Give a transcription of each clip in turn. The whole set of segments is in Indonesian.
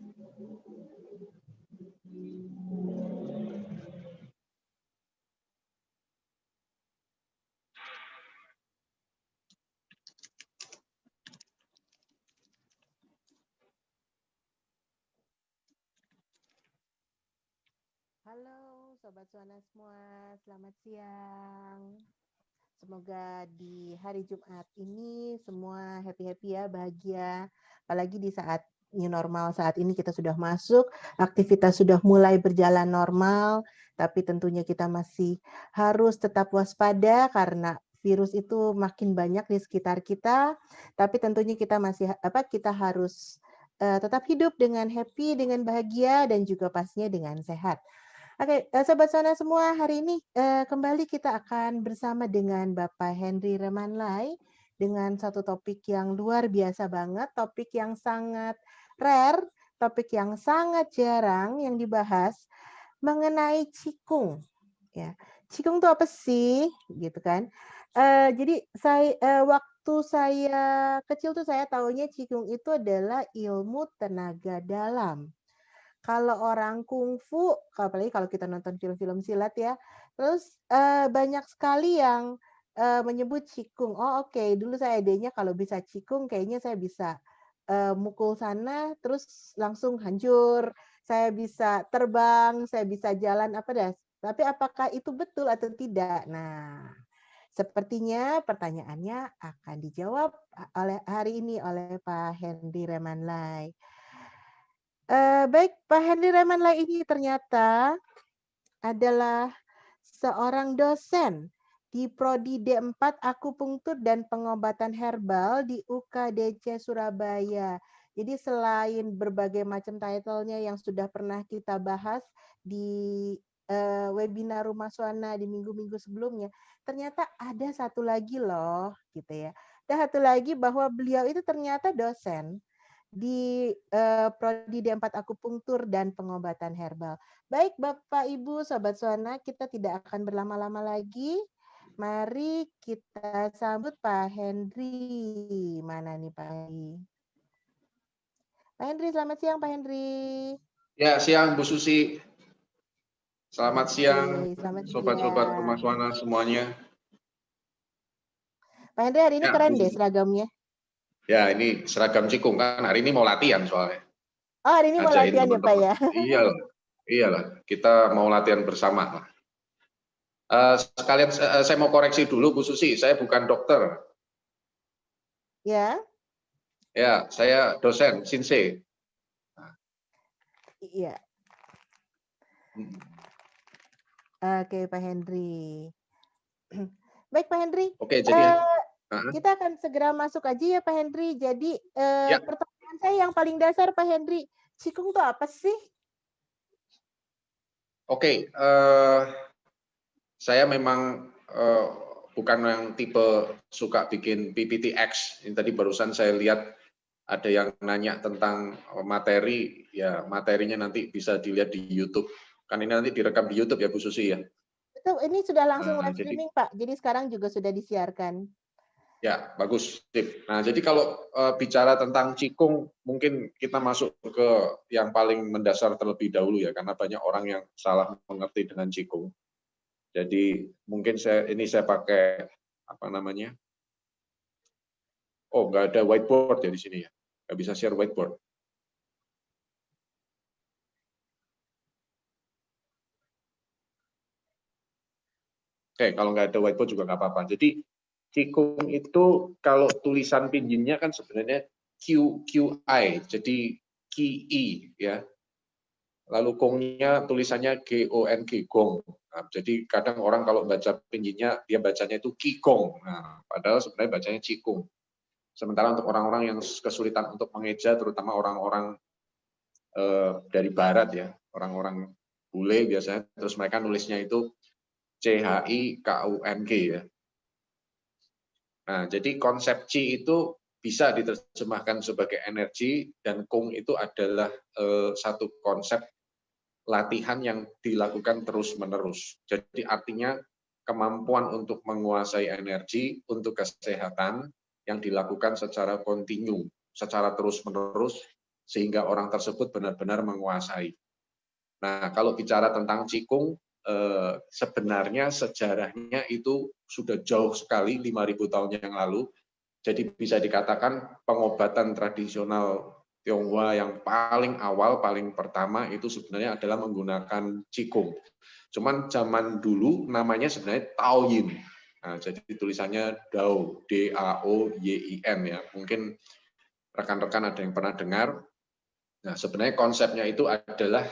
Halo Sobat Suana semua, selamat siang. Semoga di hari Jumat ini semua happy-happy ya, bahagia. Apalagi di saat new normal saat ini kita sudah masuk, aktivitas sudah mulai berjalan normal, tapi tentunya kita masih harus tetap waspada karena virus itu makin banyak di sekitar kita. Tapi tentunya kita kita harus tetap hidup dengan happy, dengan bahagia, dan juga pastinya dengan sehat. Oke, Sobat Sona semua, hari ini kembali kita akan bersama dengan Bapak Henry Remanlai dengan satu topik yang luar biasa banget, topik yang sangat rare, topik yang sangat jarang yang dibahas mengenai cikung. Ya, cikung itu apa sih, gitu kan? Jadi waktu saya kecil tuh saya taunya cikung itu adalah ilmu tenaga dalam. Kalau orang kungfu, apalagi kalau kita nonton film-film silat ya, terus banyak sekali yang menyebut cikung. Oh oke, dulu saya idenya kalau bisa cikung kayaknya saya bisa mukul sana terus langsung hancur. Saya bisa terbang, saya bisa jalan apa dah. Tapi apakah itu betul atau tidak? Nah, sepertinya pertanyaannya akan dijawab oleh hari ini oleh Pak Henry Remanlai. Baik, Pak Henry Remanlai ini ternyata adalah seorang dosen di Prodi D4 Akupunktur dan Pengobatan Herbal di UKDC Surabaya. Jadi selain berbagai macam title-nya yang sudah pernah kita bahas di webinar Rumah Suana di minggu-minggu sebelumnya, ternyata ada satu lagi loh, gitu ya. Ada satu lagi bahwa beliau itu ternyata dosen di Prodi D4 Akupunktur dan Pengobatan Herbal. Baik Bapak Ibu Sobat Suana, kita tidak akan berlama-lama lagi. Mari kita sambut Pak Henry. Mana nih Pak Henry? Pak Henry, selamat siang Pak Henry. Ya, siang Bu Susi. Selamat siang selamat sobat-sobat siang. Rumah Suana semuanya. Pak Henry hari ini keren deh seragamnya. Ya, ini seragam cikung kan. Hari ini mau latihan soalnya. Oh, hari ini mau latihan ya Pak ya? Iyalah, kita mau latihan bersama. Sekalian saya mau koreksi dulu Bu Susi, saya bukan dokter. Ya. Ya, saya dosen, Shinsei. Iya. Oke, Pak Henry. Baik, Pak Henry. Oke, jadi kita akan segera masuk aja ya, Pak Henry. Jadi, pertanyaan saya yang paling dasar, Pak Henry. Cikung itu apa sih? Oke, saya memang bukan yang tipe suka bikin PPTX. Ini tadi barusan saya lihat ada yang nanya tentang materi, ya materinya nanti bisa dilihat di YouTube. Kan ini nanti direkam di YouTube ya Bu Susi ya? Betul, ini sudah langsung live streaming Pak, jadi sekarang juga sudah disiarkan. Ya, bagus. Nah, jadi kalau bicara tentang cikung, mungkin kita masuk ke yang paling mendasar terlebih dahulu ya, karena banyak orang yang salah mengerti dengan cikung. Jadi mungkin saya pakai apa namanya? Oh, nggak ada whiteboard ya di sini ya, nggak bisa share whiteboard. Oke, kalau nggak ada whiteboard juga nggak apa-apa. Jadi cikung itu kalau tulisan pinginnya kan sebenarnya QI, jadi QI ya. Lalu gongnya tulisannya GONG, gong. Nah, jadi kadang orang kalau baca pinginnya dia bacanya itu qigong. Nah, padahal sebenarnya bacanya cikung. Sementara untuk orang-orang yang kesulitan untuk mengeja, terutama orang-orang dari barat ya, orang-orang bule biasanya, terus mereka nulisnya itu CHIKUNG ya. Nah, jadi konsep Qi itu bisa diterjemahkan sebagai energi, dan Kung itu adalah satu konsep latihan yang dilakukan terus-menerus. Jadi artinya kemampuan untuk menguasai energi untuk kesehatan yang dilakukan secara kontinu, secara terus-menerus sehingga orang tersebut benar-benar menguasai. Nah, kalau bicara tentang Qigong, sebenarnya sejarahnya itu sudah jauh sekali, 5.000 tahun yang lalu. Jadi bisa dikatakan pengobatan tradisional Tionghoa yang paling awal, paling pertama itu sebenarnya adalah menggunakan Qigong. Cuman zaman dulu namanya sebenarnya Taoyin. Nah, jadi tulisannya Dao, D-A-O-Y-I-N ya. Mungkin rekan-rekan ada yang pernah dengar. Nah, sebenarnya konsepnya itu adalah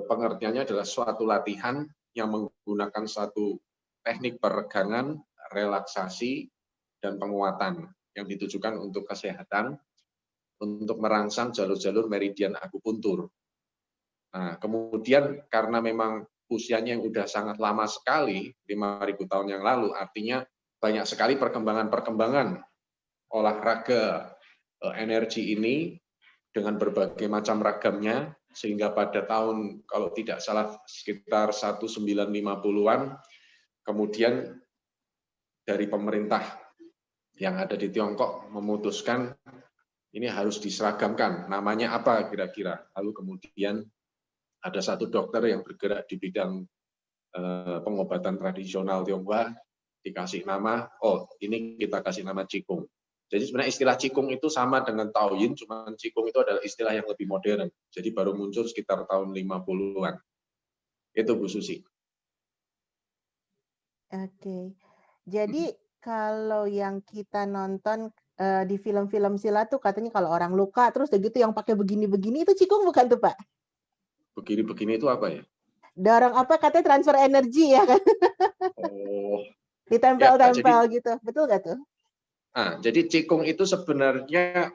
pengertiannya adalah suatu latihan yang menggunakan satu teknik peregangan, relaksasi, dan penguatan yang ditujukan untuk kesehatan, untuk merangsang jalur-jalur meridian akupuntur. Nah, kemudian karena memang usianya yang sudah sangat lama sekali, 5.000 tahun yang lalu, artinya banyak sekali perkembangan-perkembangan olahraga energi ini dengan berbagai macam ragamnya, sehingga pada tahun, kalau tidak salah, sekitar 1950-an, kemudian dari pemerintah yang ada di Tiongkok memutuskan ini harus diseragamkan. Namanya apa kira-kira? Lalu kemudian ada satu dokter yang bergerak di bidang pengobatan tradisional Tionghoa, dikasih nama, oh ini kita kasih nama Qigong. Jadi sebenarnya istilah Qigong itu sama dengan Taoyin, cuma Qigong itu adalah istilah yang lebih modern. Jadi baru muncul sekitar tahun 50-an. Itu Bu Susi. Oke. Jadi kalau yang kita nonton di film-film silat tuh katanya kalau orang luka terus udah gitu yang pakai begini-begini itu Qigong bukan tuh, Pak? Begini-begini itu apa ya? Dorong apa katanya transfer energi ya kan? Oh, Ditempel-tempel ya, gitu. Betul nggak tuh? jadi Qigong itu sebenarnya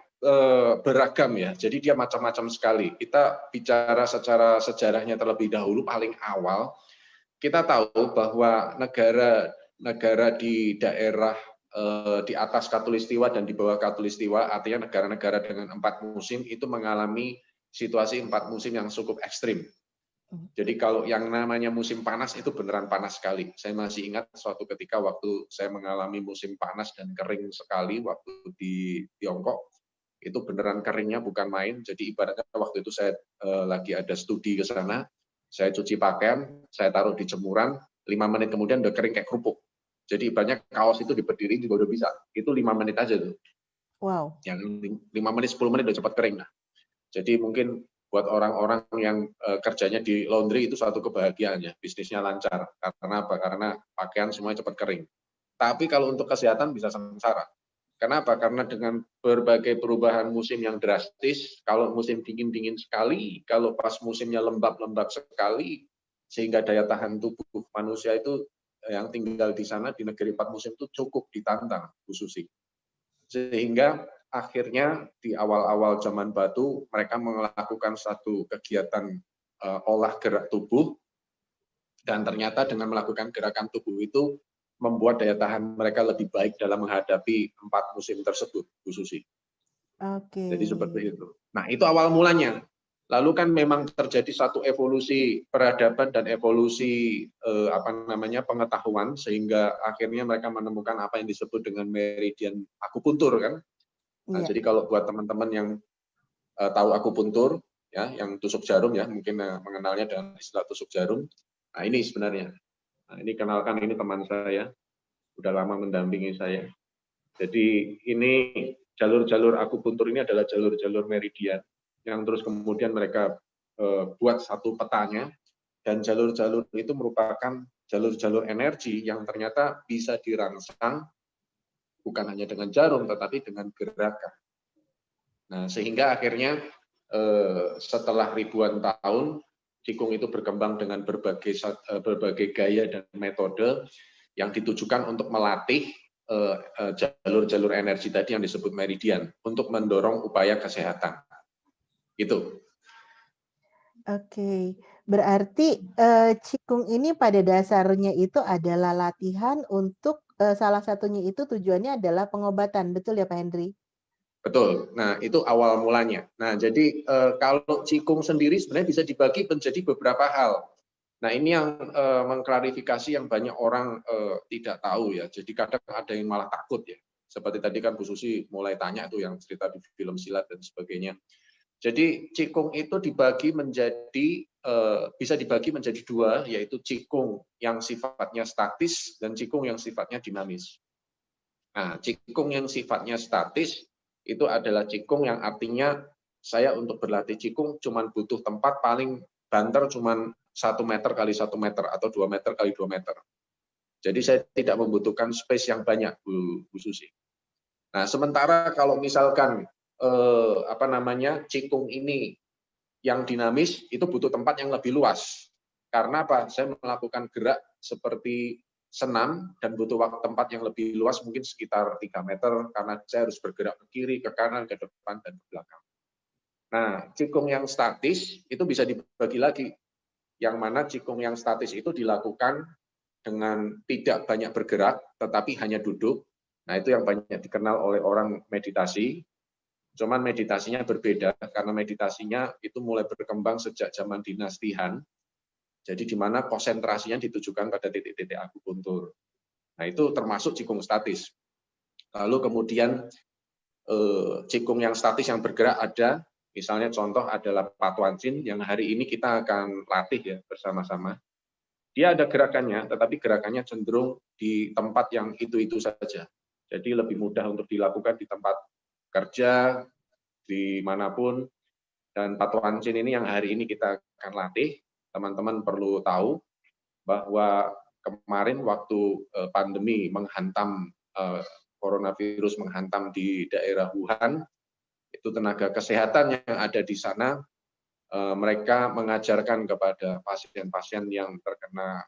beragam ya. Jadi dia macam-macam sekali. Kita bicara secara sejarahnya terlebih dahulu, paling awal kita tahu bahwa negara di daerah di atas Katulistiwa dan di bawah Katulistiwa, artinya negara-negara dengan 4 musim itu mengalami situasi 4 musim yang cukup ekstrim. Jadi kalau yang namanya musim panas itu beneran panas sekali. Saya masih ingat suatu ketika waktu saya mengalami musim panas dan kering sekali waktu di Tiongkok, itu beneran keringnya bukan main. Jadi ibaratnya waktu itu saya lagi ada studi ke sana, saya cuci pakaian, saya taruh di jemuran, 5 menit kemudian udah kering kayak kerupuk. Jadi ibaratnya kaos itu diberdiri juga udah bisa. Itu 5 menit aja tuh. Wow. Yang 5 menit, 10 menit udah cepat kering. Nah, jadi mungkin buat orang-orang yang kerjanya di laundry itu suatu kebahagiaan ya, bisnisnya lancar. Karena apa? Karena pakaian semuanya cepat kering. Tapi kalau untuk kesehatan bisa sengsara. Kenapa? Karena dengan berbagai perubahan musim yang drastis, kalau musim dingin-dingin sekali, kalau pas musimnya lembab-lembab sekali, sehingga daya tahan tubuh manusia itu yang tinggal di sana di negeri 4 musim itu cukup ditantang, Bu Susi. Sehingga akhirnya di awal-awal zaman batu mereka melakukan satu kegiatan olah gerak tubuh, dan ternyata dengan melakukan gerakan tubuh itu membuat daya tahan mereka lebih baik dalam menghadapi 4 musim tersebut, Bu Susi. Oke. Jadi seperti itu. Nah, itu awal mulanya. Lalu kan memang terjadi satu evolusi peradaban dan evolusi pengetahuan, sehingga akhirnya mereka menemukan apa yang disebut dengan meridian akupuntur kan. Nah, Iya. jadi kalau buat teman-teman yang tahu akupuntur, ya, yang tusuk jarum ya, mungkin mengenalnya dengan istilah tusuk jarum. Nah, ini sebenarnya. Nah, ini kenalkan, ini teman saya, udah lama mendampingi saya. Jadi ini jalur-jalur akupuntur ini adalah jalur-jalur meridian yang terus kemudian mereka buat satu petanya, dan jalur-jalur itu merupakan jalur-jalur energi yang ternyata bisa dirangsang bukan hanya dengan jarum tetapi dengan gerakan. Nah, sehingga akhirnya setelah ribuan tahun Qigong itu berkembang dengan berbagai gaya dan metode yang ditujukan untuk melatih jalur-jalur energi tadi yang disebut meridian untuk mendorong upaya kesehatan. Itu. Oke. Berarti Qigong ini pada dasarnya itu adalah latihan untuk salah satunya itu tujuannya adalah pengobatan. Betul ya Pak Hendri? Betul. Nah, itu awal mulanya. Nah, jadi kalau Qigong sendiri sebenarnya bisa dibagi menjadi beberapa hal. Nah, ini yang mengklarifikasi yang banyak orang tidak tahu ya. Jadi kadang ada yang malah takut ya. Seperti tadi kan Bu Susi mulai tanya tuh yang cerita di film silat dan sebagainya. Jadi cikung itu bisa dibagi menjadi dua, yaitu cikung yang sifatnya statis dan cikung yang sifatnya dinamis. Nah, cikung yang sifatnya statis itu adalah cikung yang artinya saya untuk berlatih cikung cuman butuh tempat paling banter cuman 1 meter kali 1 meter atau 2 meter kali 2 meter. Jadi saya tidak membutuhkan space yang banyak, Bu Susi. Nah, sementara kalau misalkan cikung ini yang dinamis itu butuh tempat yang lebih luas. Karena apa? Saya melakukan gerak seperti senam dan butuh tempat yang lebih luas, mungkin sekitar 3 meter, karena saya harus bergerak ke kiri, ke kanan, ke depan, dan ke belakang. Nah, cikung yang statis itu bisa dibagi lagi. Yang mana cikung yang statis itu dilakukan dengan tidak banyak bergerak, tetapi hanya duduk. Nah, itu yang banyak dikenal oleh orang meditasi. Cuman meditasinya berbeda, karena meditasinya itu mulai berkembang sejak zaman dinasti Han. Jadi di mana konsentrasinya ditujukan pada titik-titik akupuntur. Nah, itu termasuk cikung statis. Lalu kemudian cikung yang statis yang bergerak ada, misalnya contoh adalah Patuan Chin yang hari ini kita akan latih ya bersama-sama. Dia ada gerakannya, tetapi gerakannya cenderung di tempat yang itu-itu saja. Jadi lebih mudah untuk dilakukan di tempat kerja, dimanapun. Dan Patuan Chin ini yang hari ini kita akan latih. Teman-teman perlu tahu bahwa kemarin waktu pandemi menghantam, coronavirus menghantam di daerah Wuhan, itu tenaga kesehatan yang ada di sana, mereka mengajarkan kepada pasien-pasien yang terkena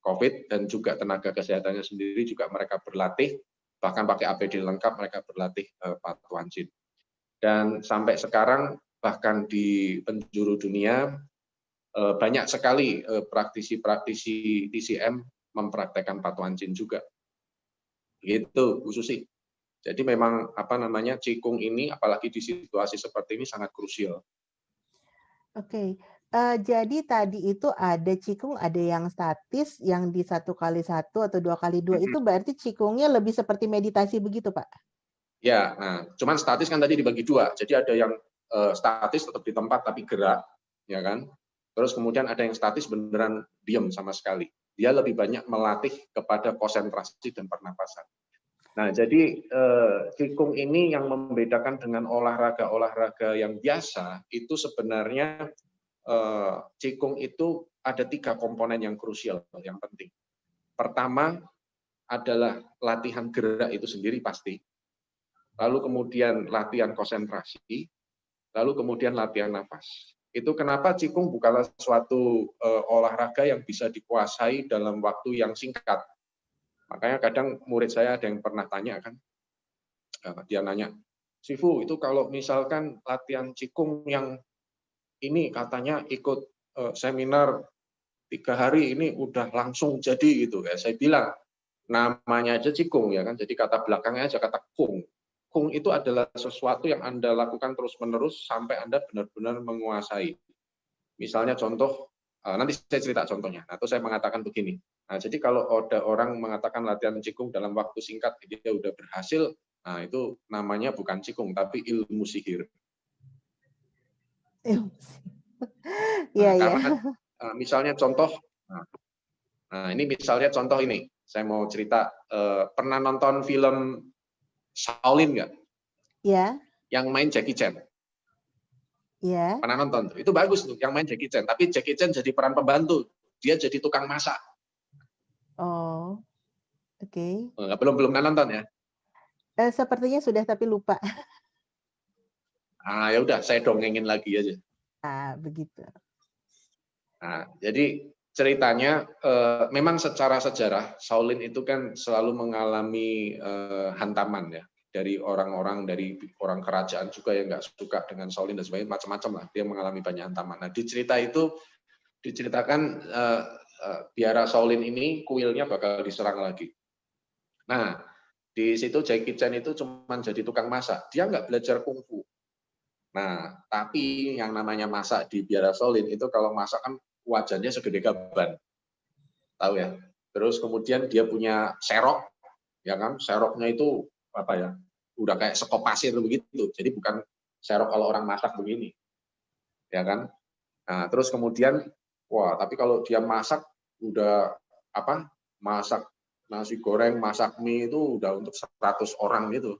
COVID dan juga tenaga kesehatannya sendiri juga mereka berlatih, bahkan pakai APD lengkap mereka berlatih Patuan Chin. Dan sampai sekarang bahkan di penjuru dunia banyak sekali praktisi-praktisi TCM mempraktekkan Patuan Chin juga. Gitu, Bu Susi. Jadi memang cikung ini apalagi di situasi seperti ini sangat krusial. Oke, jadi tadi itu ada cikung, ada yang statis, yang di 1x1 atau 2x2 itu berarti cikungnya lebih seperti meditasi begitu, Pak? Ya, nah, cuman statis kan tadi dibagi dua. Jadi ada yang statis tetap di tempat tapi gerak, ya kan? Terus kemudian ada yang statis beneran diam sama sekali. Dia lebih banyak melatih kepada konsentrasi dan pernapasan. Nah, jadi cikung ini yang membedakan dengan olahraga-olahraga yang biasa itu sebenarnya cikung itu ada 3 komponen yang krusial, yang penting. Pertama adalah latihan gerak itu sendiri pasti. Lalu kemudian latihan konsentrasi, lalu kemudian latihan nafas. Itu kenapa cikung bukanlah suatu olahraga yang bisa dikuasai dalam waktu yang singkat. Makanya kadang murid saya ada yang pernah tanya kan, dia nanya, Sifu itu kalau misalkan latihan cikung yang ini katanya ikut seminar 3 hari ini udah langsung jadi gitu ya. Saya bilang namanya aja cikung ya kan, jadi kata belakangnya aja kata kung. Kung itu adalah sesuatu yang Anda lakukan terus-menerus sampai Anda benar-benar menguasai. Misalnya contoh, nanti saya cerita contohnya, atau saya mengatakan begini. Nah, jadi kalau ada orang mengatakan latihan cikung dalam waktu singkat dia udah berhasil, nah itu namanya bukan cikung tapi ilmu sihir. Iya, iya. Karena misalnya contoh, ini misalnya contoh ini, saya mau cerita, pernah nonton film Shaolin nggak? Iya. Yang main Jackie Chan. Iya. Pernah nonton tuh, itu bagus tuh yang main Jackie Chan, tapi Jackie Chan jadi peran pembantu, dia jadi tukang masak. Oh, oke. Belum pernah nonton ya? Sepertinya sudah tapi lupa. Ya udah, saya dongengin lagi aja. Begitu. Nah, jadi ceritanya memang secara sejarah Shaolin itu kan selalu mengalami hantaman ya dari orang-orang, dari orang kerajaan juga yang nggak suka dengan Shaolin dan sebagainya, macam-macam lah, dia mengalami banyak hantaman. Nah, di cerita itu diceritakan biara Shaolin ini kuilnya bakal diserang lagi. Nah, di situ Jackie Chan itu cuma jadi tukang masak, dia nggak belajar kungfu. Nah, tapi yang namanya masak di biara Shaolin itu kalau masak kan wajannya segede gaban, tahu ya. Terus kemudian dia punya serok, ya kan? Seroknya itu apa ya? Udah kayak sekop pasir begitu. Jadi bukan serok kalau orang masak begini. ya kan? Nah, terus kemudian, wah, tapi kalau dia masak udah apa? Masak nasi goreng, masak mie itu udah untuk 100 orang gitu.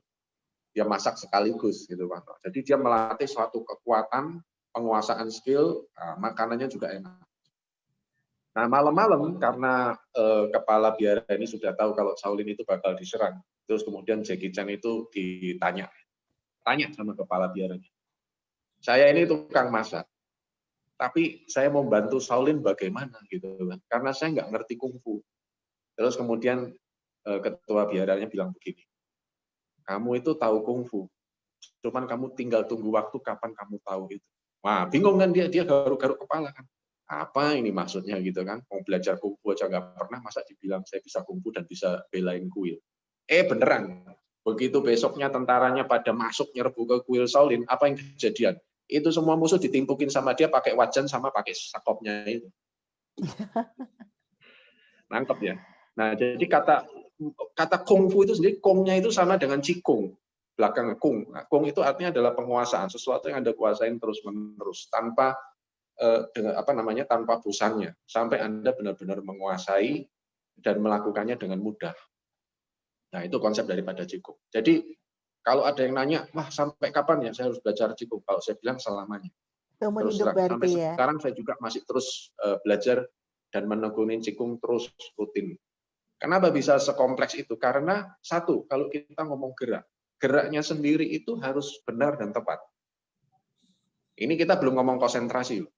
Dia masak sekaligus gitu, Pak. Jadi dia melatih suatu kekuatan, penguasaan skill, makanannya juga enak. Nah, malam-malam karena kepala biara ini sudah tahu kalau Shaolin itu bakal diserang. Terus kemudian Jackie Chan itu tanya sama kepala biaranya. Saya ini tukang masak, tapi saya mau bantu Shaolin bagaimana gitu kan? Karena saya nggak ngerti kungfu. Terus kemudian ketua biaranya bilang begini, kamu itu tahu kungfu, cuman kamu tinggal tunggu waktu kapan kamu tahu itu. Wah, bingung kan dia garuk-garuk kepala kan. Apa ini maksudnya gitu kan? Mau belajar kungfu aja nggak pernah, masa dibilang saya bisa kungfu dan bisa belain kuil. Beneran. Begitu besoknya tentaranya pada masuk nyerbu ke kuil Shaolin, apa yang kejadian? Itu semua musuh ditimpukin sama dia pakai wajan sama pakai sakopnya itu. Nangkep ya. Nah, jadi kata kungfu itu sendiri, kungnya itu sama dengan cikung. Belakang kung. Nah, kung itu artinya adalah penguasaan, sesuatu yang Anda kuasain terus-menerus tanpa tanpa bosannya, sampai Anda benar-benar menguasai dan melakukannya dengan mudah. Nah, itu konsep daripada Qigong. Jadi, kalau ada yang nanya, wah sampai kapan ya saya harus belajar Qigong? Kalau saya bilang selamanya. Seumur Terus hidup terang, sampai berarti ya. sekarang saya juga masih terus belajar dan menekuni Qigong terus rutin. Kenapa bisa sekompleks itu? Karena satu, kalau kita ngomong gerak, geraknya sendiri itu harus benar dan tepat. Ini kita belum ngomong konsentrasi.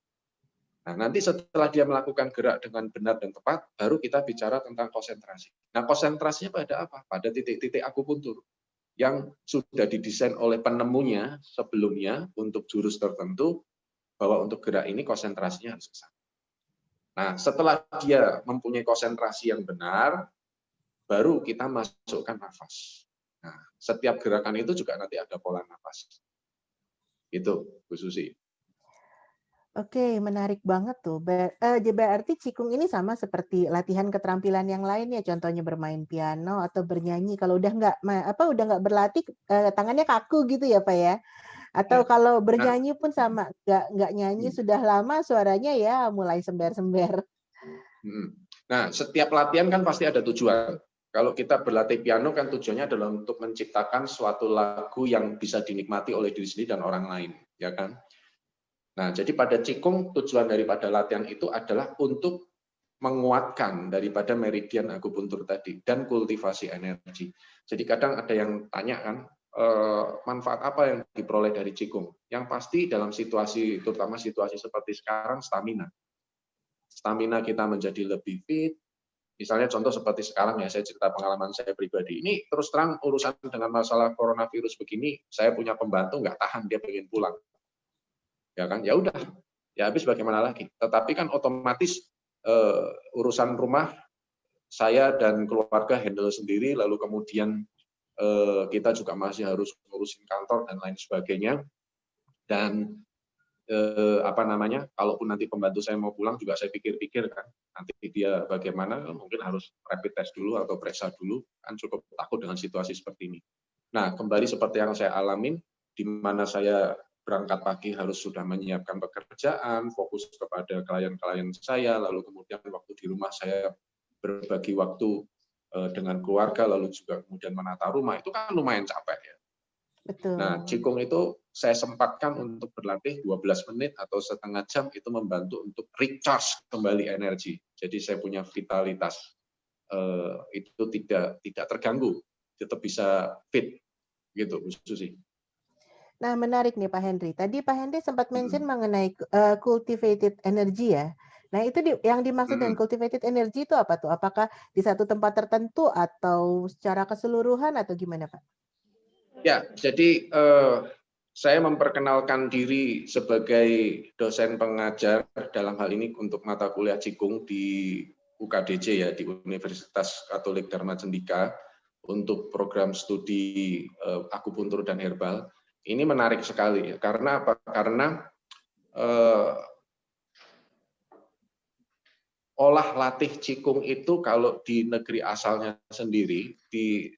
Nah, nanti setelah dia melakukan gerak dengan benar dan tepat, baru kita bicara tentang konsentrasi. Nah, konsentrasinya pada apa? Pada titik-titik akupuntur yang sudah didesain oleh penemunya sebelumnya untuk jurus tertentu, bahwa untuk gerak ini konsentrasinya harus ke sana. Nah, setelah dia mempunyai konsentrasi yang benar, baru kita masukkan nafas. Nah, setiap gerakan itu juga nanti ada pola nafas. Itu, Bu Susi. Oke, menarik banget tuh. Berarti Qigong ini sama seperti latihan keterampilan yang lain ya, contohnya bermain piano atau bernyanyi. Kalau udah nggak berlatih, tangannya kaku gitu ya, Pak ya? Atau Ya. kalau Nah, bernyanyi pun sama, nggak nyanyi sudah lama suaranya ya mulai sember-sember. Nah, setiap latihan kan pasti ada tujuan. Kalau kita berlatih piano kan tujuannya adalah untuk menciptakan suatu lagu yang bisa dinikmati oleh diri sendiri dan orang lain, ya kan? Nah, jadi pada Qigong tujuan daripada latihan itu adalah untuk menguatkan daripada meridian akupuntur tadi dan kultivasi energi. Jadi kadang ada yang tanya kan, manfaat apa yang diperoleh dari Qigong? Yang pasti dalam situasi, terutama situasi seperti sekarang, stamina. Stamina kita menjadi lebih fit. Misalnya contoh seperti sekarang ya, saya cerita pengalaman saya pribadi. Ini terus terang urusan dengan masalah coronavirus begini, saya punya pembantu nggak tahan, dia pengen pulang. Ya kan, ya udah, ya habis bagaimana lagi. Tetapi kan otomatis urusan rumah saya dan keluarga handle sendiri, lalu kemudian kita juga masih harus ngurusin kantor dan lain sebagainya. Dan kalaupun nanti pembantu saya mau pulang juga saya pikir-pikir kan, nanti dia bagaimana, mungkin harus rapid test dulu atau periksa dulu, kan cukup takut dengan situasi seperti ini. Nah, kembali seperti yang saya alamin, di mana saya berangkat pagi harus sudah menyiapkan pekerjaan, fokus kepada klien-klien saya, lalu kemudian waktu di rumah saya berbagi waktu dengan keluarga, lalu juga kemudian menata rumah, itu kan lumayan capek ya. Nah, Betul. Qigong itu saya sempatkan untuk berlatih 12 menit atau setengah jam, itu membantu untuk recharge kembali energi. Jadi saya punya vitalitas itu tidak terganggu, tetap bisa fit gitu, Bu Susi. Nah, menarik nih Pak Henry. Tadi Pak Henry sempat mention mengenai cultivated energy ya. Nah, itu yang dimaksud dengan cultivated energy itu apa tuh? Apakah di satu tempat tertentu atau secara keseluruhan atau gimana, Pak? Ya, jadi saya memperkenalkan diri sebagai dosen pengajar dalam hal ini untuk mata kuliah Qigong di UKDC ya, di Universitas Katolik Dharma Cendika untuk program studi akupuntur dan herbal. Ini menarik sekali karena apa? Karena olah latih Qigong itu kalau di negeri asalnya sendiri,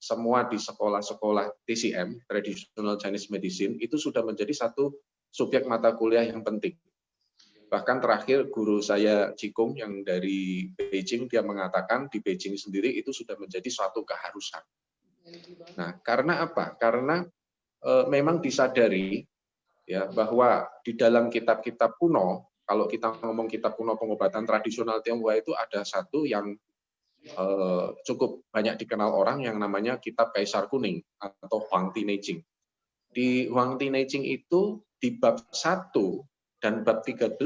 semua di sekolah-sekolah TCM, Traditional Chinese Medicine, itu sudah menjadi satu subjek mata kuliah yang penting. Bahkan terakhir guru saya Qigong yang dari Beijing, dia mengatakan di Beijing sendiri itu sudah menjadi suatu keharusan. Nah, karena apa? Karena memang disadari ya bahwa di dalam kitab-kitab kuno, kalau kita ngomong kitab kuno pengobatan tradisional Tionghoa itu ada satu yang cukup banyak dikenal orang yang namanya kitab Kaisar Kuning atau Huang Ti Neijing. Di Huang Ti Neijing itu di bab 1 dan bab 13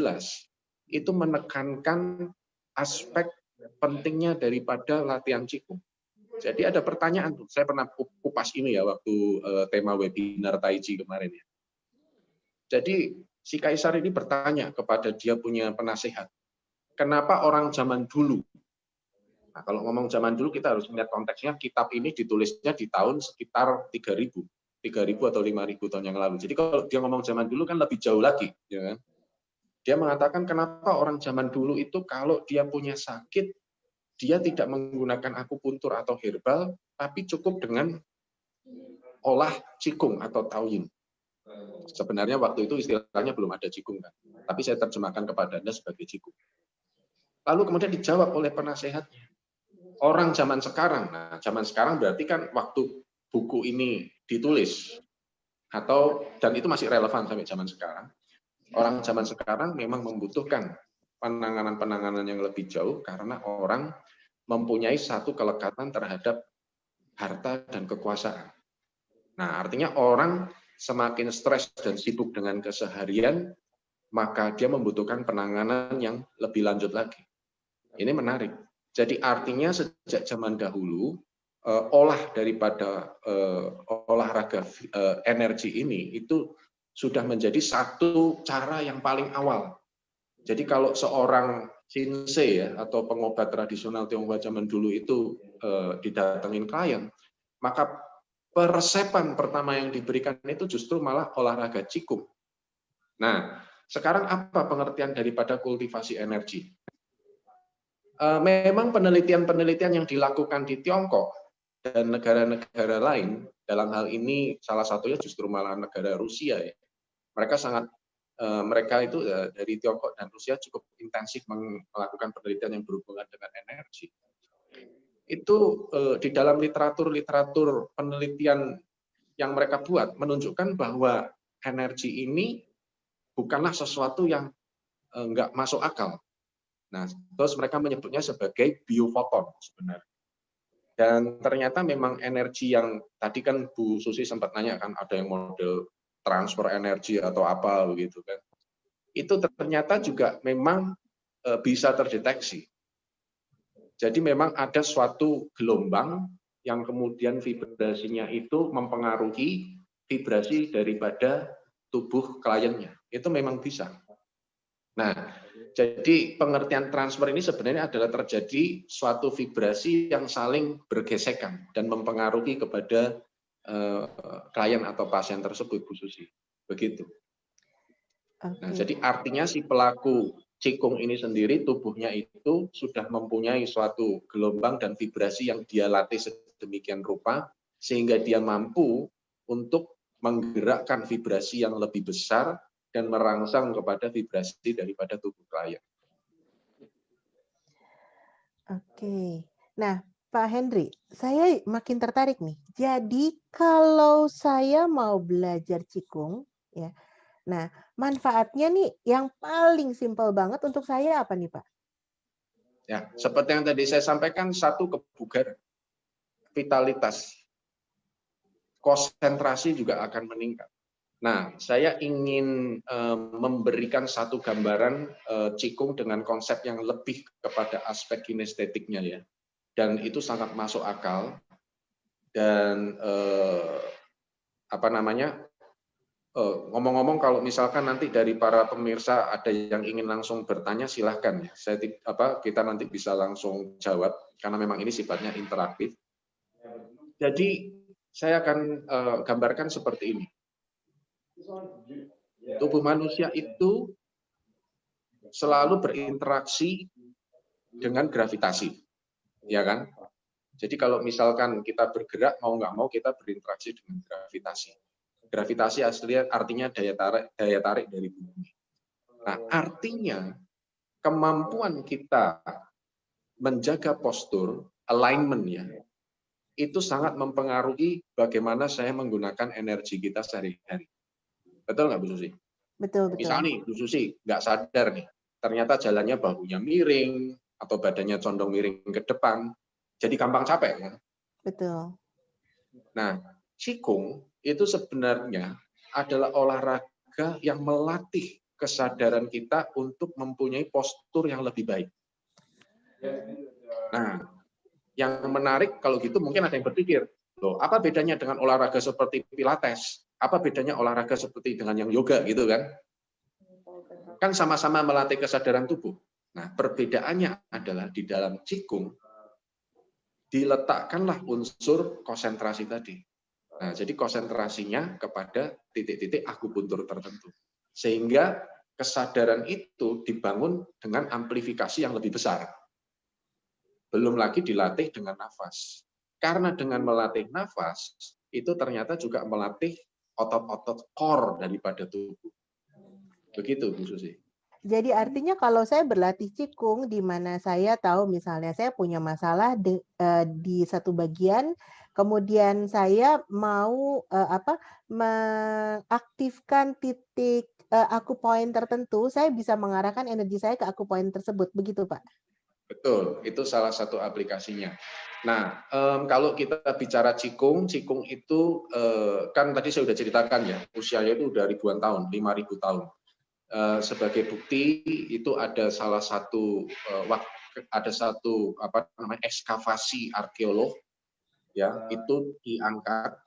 itu menekankan aspek pentingnya daripada latihan Qigong. Jadi ada pertanyaan tuh, saya pernah kupas ini ya waktu tema webinar Tai Chi kemarin ya. Jadi si Kaisar ini bertanya kepada dia punya penasehat, kenapa orang zaman dulu, nah kalau ngomong zaman dulu kita harus melihat konteksnya, kitab ini ditulisnya di tahun sekitar 3000 atau 5000 tahun yang lalu. Jadi kalau dia ngomong zaman dulu kan lebih jauh lagi, ya kan? Dia mengatakan kenapa orang zaman dulu itu kalau dia punya sakit, dia tidak menggunakan akupuntur atau herbal, tapi cukup dengan olah Qigong atau Taoyin. Sebenarnya waktu itu istilahnya belum ada Qigong kan, tapi saya terjemahkan kepada Anda sebagai Qigong. Lalu kemudian dijawab oleh penasehatnya, orang zaman sekarang, nah zaman sekarang berarti kan waktu buku ini ditulis, dan itu masih relevan sampai zaman sekarang. Orang zaman sekarang memang membutuhkan penanganan-penanganan yang lebih jauh karena orang mempunyai satu kelekatan terhadap harta dan kekuasaan. Nah, artinya orang semakin stres dan sibuk dengan keseharian, maka dia membutuhkan penanganan yang lebih lanjut lagi. Ini menarik. Jadi artinya sejak zaman dahulu, daripada olahraga energi ini itu sudah menjadi satu cara yang paling awal. Jadi kalau seorang shinsei ya, atau pengobat tradisional Tionghoa zaman dulu itu didatengin klien, maka peresepan pertama yang diberikan itu justru malah olahraga Qigong. Nah, sekarang apa pengertian daripada kultivasi energi? Memang penelitian-penelitian yang dilakukan di Tiongkok dan negara-negara lain, dalam hal ini salah satunya justru malah negara Rusia ya. Mereka itu dari Tiongkok dan Rusia cukup intensif melakukan penelitian yang berhubungan dengan energi. Itu di dalam literatur penelitian yang mereka buat menunjukkan bahwa energi ini bukanlah sesuatu yang nggak masuk akal. Nah, terus mereka menyebutnya sebagai biofoton sebenarnya. Dan ternyata memang energi yang tadi kan Bu Susi sempat nanya kan ada yang model transfer energi atau apa begitu kan. Itu ternyata juga memang bisa terdeteksi. Jadi memang ada suatu gelombang yang kemudian vibrasinya itu mempengaruhi vibrasi daripada tubuh kliennya. Itu memang bisa. Nah, jadi pengertian transfer ini sebenarnya adalah terjadi suatu vibrasi yang saling bergesekan dan mempengaruhi kepada klien atau pasien tersebut, Bu Susi. Begitu. Nah, jadi artinya si pelaku Qigong ini sendiri tubuhnya itu sudah mempunyai suatu gelombang dan vibrasi yang dia latih sedemikian rupa sehingga dia mampu untuk menggerakkan vibrasi yang lebih besar dan merangsang kepada vibrasi daripada tubuh klien. Oke. Nah, Pak Henry, saya makin tertarik nih. Jadi kalau saya mau belajar Qigong, ya, nah manfaatnya nih yang paling simpel banget untuk saya apa nih Pak? Ya, seperti yang tadi saya sampaikan, satu kebugaran, vitalitas, konsentrasi juga akan meningkat. Nah, saya ingin memberikan satu gambaran Qigong dengan konsep yang lebih kepada aspek kinestetiknya ya, dan itu sangat masuk akal. Dan ngomong-ngomong kalau misalkan nanti dari para pemirsa ada yang ingin langsung bertanya silahkan ya. Kita nanti bisa langsung jawab karena memang ini sifatnya interaktif. Jadi saya akan gambarkan seperti ini. Tubuh manusia itu selalu berinteraksi dengan gravitasi, ya kan? Jadi kalau misalkan kita bergerak mau nggak mau kita berinteraksi dengan gravitasi. Gravitasi aslinya artinya daya tarik dari bumi. Nah, artinya kemampuan kita menjaga postur, alignment ya, itu sangat mempengaruhi bagaimana saya menggunakan energi kita sehari-hari. Betul nggak Bu Susi? Betul, betul. Misal nih Bu Susi nggak sadar nih, ternyata jalannya bahunya miring atau badannya condong miring ke depan, jadi gampang capek ya. Betul. Nah, Qigong itu sebenarnya adalah olahraga yang melatih kesadaran kita untuk mempunyai postur yang lebih baik. Nah, yang menarik kalau gitu mungkin ada yang berpikir, loh, apa bedanya dengan olahraga seperti Pilates? Apa bedanya olahraga seperti dengan yang yoga gitu kan? Kan sama-sama melatih kesadaran tubuh. Nah, perbedaannya adalah di dalam Qigong diletakkanlah unsur konsentrasi tadi. Nah, jadi konsentrasinya kepada titik-titik akupuntur tertentu. Sehingga kesadaran itu dibangun dengan amplifikasi yang lebih besar. Belum lagi dilatih dengan nafas. Karena dengan melatih nafas, itu ternyata juga melatih otot-otot core daripada tubuh. Begitu, Bu Susi. Jadi artinya kalau saya berlatih Qigong di mana saya tahu misalnya saya punya masalah di satu bagian, kemudian saya mau mengaktifkan titik akupoint tertentu, saya bisa mengarahkan energi saya ke akupoint tersebut, begitu Pak? Betul, itu salah satu aplikasinya. Nah, kalau kita bicara Qigong itu kan tadi saya sudah ceritakan ya, usianya itu udah ribuan tahun, 5.000 tahun. Sebagai bukti itu ada salah satu ekskavasi arkeolog ya, itu diangkat,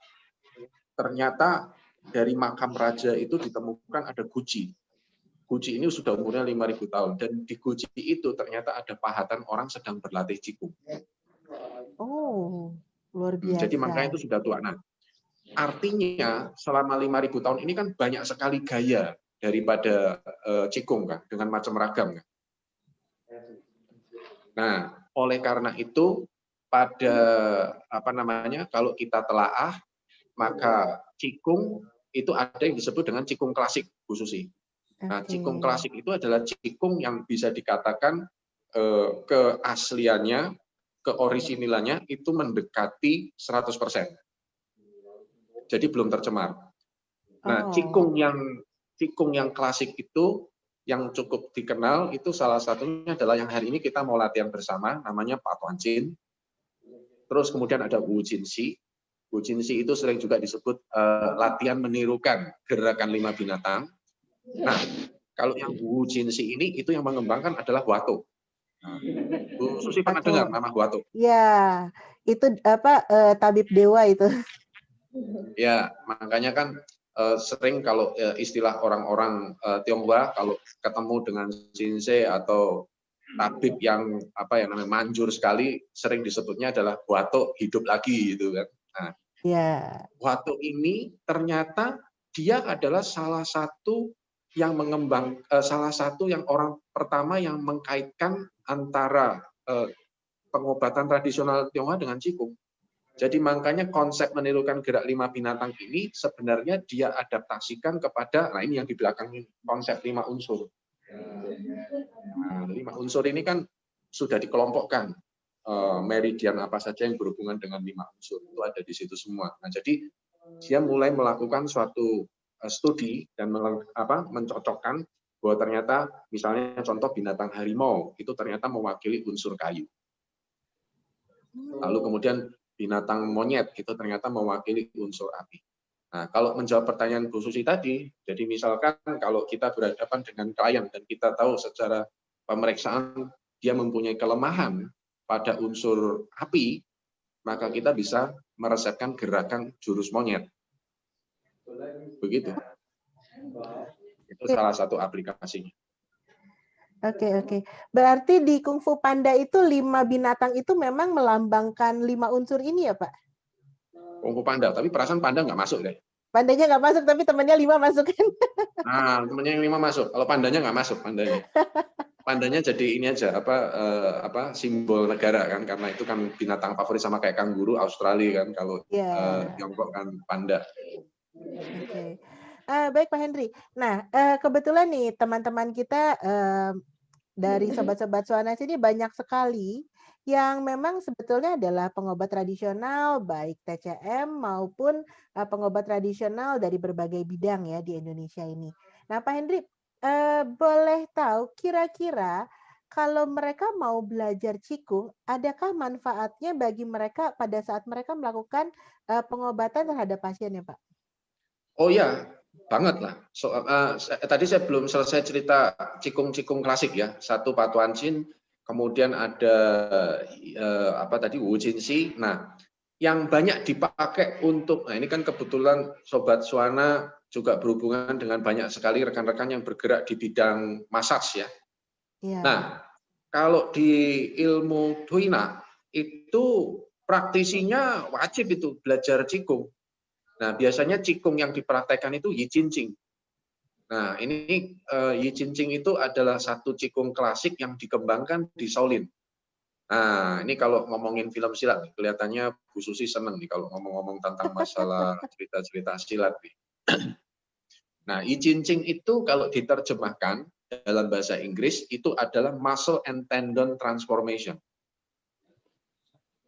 ternyata dari makam raja itu ditemukan ada guci. Guci ini sudah umurnya 5.000 tahun, dan di guci itu ternyata ada pahatan orang sedang berlatih Qigong. Oh, luar Jadi biasa. makanya itu sudah tua. Nah, artinya selama 5.000 tahun ini kan banyak sekali gaya daripada Qigong kan, dengan macam ragam kan. Nah, oleh karena itu pada kalau kita telaah, maka Qigong itu ada yang disebut dengan Qigong klasik, Bu Susi. Nah, Qigong klasik itu adalah Qigong yang bisa dikatakan keasliannya, keorisinilannya itu mendekati 100%. Jadi belum tercemar. Nah, Qigong yang klasik itu yang cukup dikenal itu salah satunya adalah yang hari ini kita mau latihan bersama, namanya Pak Tuan Chin. Terus kemudian ada Wu Jin Si. Wu Jin Si itu sering juga disebut latihan menirukan gerakan 5 binatang. Nah, kalau yang Wu Jin Si ini itu yang mengembangkan adalah Wato. Nah, Bu Susi pernah dengar nama Wato? Ya, itu tabib dewa itu. Ya, makanya kan sering kalau istilah orang-orang Tionghoa kalau ketemu dengan Shinsei atau tabib yang manjur sekali, sering disebutnya adalah Wato hidup lagi gitu kan. Nah, Wato ini ternyata dia adalah salah satu yang orang pertama yang mengkaitkan antara pengobatan tradisional Tionghoa dengan Qigong. Jadi makanya konsep menirukan gerak 5 binatang ini sebenarnya dia adaptasikan kepada, nah ini yang di belakang ini, konsep 5 unsur. Nah, 5 unsur ini kan sudah dikelompokkan, meridian apa saja yang berhubungan dengan 5 unsur, itu ada di situ semua. Nah, jadi dia mulai melakukan suatu studi dan mencocokkan bahwa ternyata misalnya contoh binatang harimau, itu ternyata mewakili unsur kayu. Lalu kemudian binatang monyet itu ternyata mewakili unsur api. Nah, kalau menjawab pertanyaan Bu Susi tadi, jadi misalkan kalau kita berhadapan dengan klien dan kita tahu secara pemeriksaan dia mempunyai kelemahan pada unsur api, maka kita bisa meresepkan gerakan jurus monyet. Begitu. Itu salah satu aplikasinya. Oke. Berarti di Kung Fu Panda itu 5 binatang itu memang melambangkan 5 unsur ini ya, Pak? Kung Fu Panda, tapi perasaan panda nggak masuk deh. Pandanya nggak masuk, tapi temannya 5 masuk kan? Nah, temannya yang 5 masuk. Kalau pandanya nggak masuk, pandanya. Pandanya jadi ini aja, simbol negara kan, karena itu kan binatang favorit sama kayak kanguru Australia kan, kalau Tiongkok kan panda. Oke. Baik Pak Henry. Nah, kebetulan nih teman-teman kita, dari sobat-sobat Suanas ini banyak sekali yang memang sebetulnya adalah pengobat tradisional, baik TCM maupun, pengobat tradisional dari berbagai bidang ya di Indonesia ini. Nah Pak Henry, boleh tahu kira-kira kalau mereka mau belajar Qigong, adakah manfaatnya bagi mereka pada saat mereka melakukan, pengobatan terhadap pasien ya, Pak? Oh ya, banget lah. Tadi saya belum selesai cerita cikung-cikung klasik ya. Satu Patuan Chin, kemudian ada apa tadi Wu Jin Si. Nah, yang banyak dipakai untuk, nah ini kan kebetulan Sobat Suana juga berhubungan dengan banyak sekali rekan-rekan yang bergerak di bidang massage ya. Iya. Nah, kalau di ilmu Tuina itu praktisinya wajib itu belajar Qigong. Nah, biasanya Qigong yang dipraktekkan itu Yi Jin Qing. Nah, ini Yi Jin Qing itu adalah satu Qigong klasik yang dikembangkan di Shaolin. Nah, ini kalau ngomongin film silat, kelihatannya Bu Susi seneng nih kalau ngomong-ngomong tentang masalah cerita-cerita silat nih. Nah, Yi Jin Qing itu kalau diterjemahkan dalam bahasa Inggris itu adalah muscle and tendon transformation.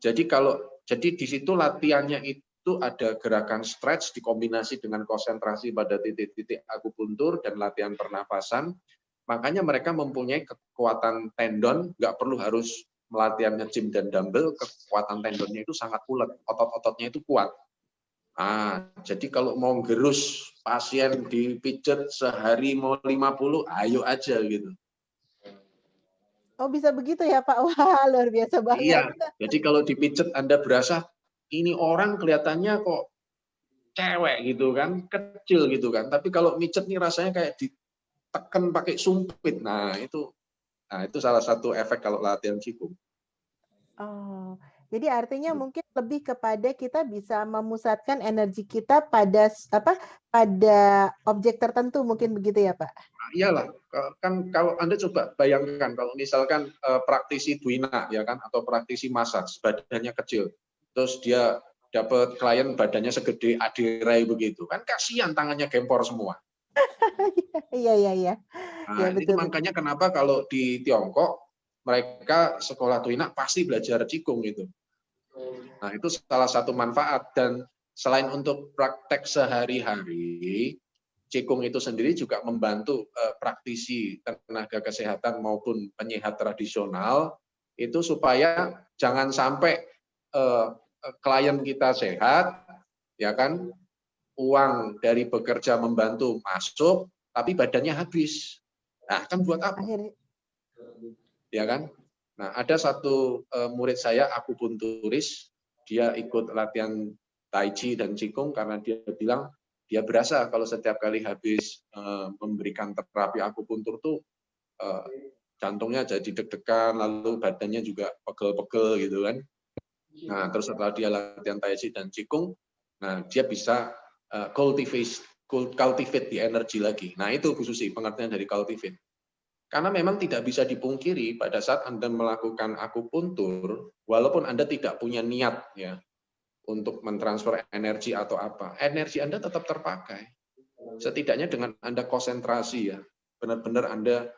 Jadi di situ latihannya itu ada gerakan stretch dikombinasi dengan konsentrasi pada titik-titik akupuntur dan latihan pernafasan. Makanya mereka mempunyai kekuatan tendon, nggak perlu harus melatihan nge-gym dan dumbbell, kekuatan tendonnya itu sangat ulet, otot-ototnya itu kuat. Jadi kalau mau gerus pasien dipijet sehari mau 50, ayo aja gitu. Oh bisa begitu ya Pak? Wah luar biasa banget. Iya, jadi kalau dipijet Anda berasa ini orang kelihatannya kok cewek gitu kan, kecil gitu kan. Tapi kalau mijet nih rasanya kayak ditekan pakai sumpit. Nah, itu salah satu efek kalau latihan Qigong. Oh, jadi artinya mungkin lebih kepada kita bisa memusatkan energi kita pada pada objek tertentu mungkin begitu ya Pak? Nah, iyalah, kan kalau Anda coba bayangkan kalau misalkan praktisi Duina ya kan atau praktisi massage badannya kecil, terus dia dapat klien badannya segede adirai begitu, kan kasihan tangannya gempor semua. Iya iya iya. Ya Nah, ini betul betul. makanya kenapa kalau di Tiongkok mereka sekolah Duina pasti belajar Qigong gitu. Nah, itu salah satu manfaat dan selain untuk praktek sehari-hari, Qigong itu sendiri juga membantu praktisi tenaga kesehatan maupun penyehat tradisional itu supaya jangan sampai klien kita sehat, ya kan, uang dari bekerja membantu masuk, tapi badannya habis. Nah, kan buat apa? Akhirnya Ya kan? Nah, ada satu murid saya akupunturis, dia ikut latihan Tai Chi dan Qigong karena dia bilang dia berasa kalau setiap kali habis memberikan terapi akupuntur tuh jantungnya jadi deg-degan, lalu badannya juga pegel-pegel gitu kan. Nah, terus setelah dia latihan Tai Chi dan Qigong, nah dia bisa cultivate di energi lagi. Nah, itu Bu Susi, pengertian dari cultivate. Karena memang tidak bisa dipungkiri pada saat Anda melakukan akupuntur, walaupun Anda tidak punya niat ya untuk mentransfer energi atau apa, energi Anda tetap terpakai. Setidaknya dengan Anda konsentrasi ya, benar-benar Anda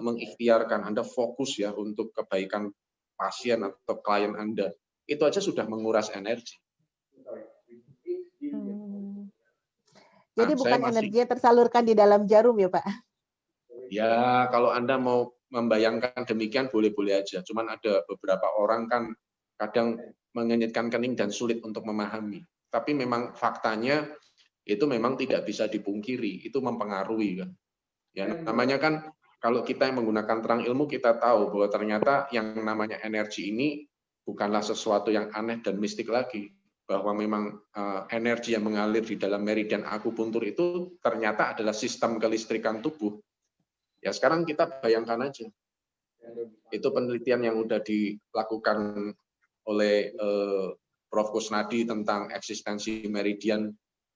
mengikhtiarkan, Anda fokus ya untuk kebaikan pasien atau klien Anda. Itu aja sudah menguras energi. hmm. Nah, Jadi saya bukan masih energi yang tersalurkan di dalam jarum ya Pak? ya, kalau Anda mau membayangkan demikian boleh-boleh aja. Cuman ada beberapa orang kan kadang mengenyitkan kening dan sulit untuk memahami. Tapi memang faktanya itu memang tidak bisa dipungkiri, itu mempengaruhi kan. Ya, namanya kan kalau kita yang menggunakan terang ilmu kita tahu bahwa ternyata yang namanya energi ini bukanlah sesuatu yang aneh dan mistik lagi, bahwa memang energi yang mengalir di dalam meridian akupuntur itu ternyata adalah sistem kelistrikan tubuh. Ya sekarang kita bayangkan aja, itu penelitian yang sudah dilakukan oleh Prof. Kusnadi tentang eksistensi meridian,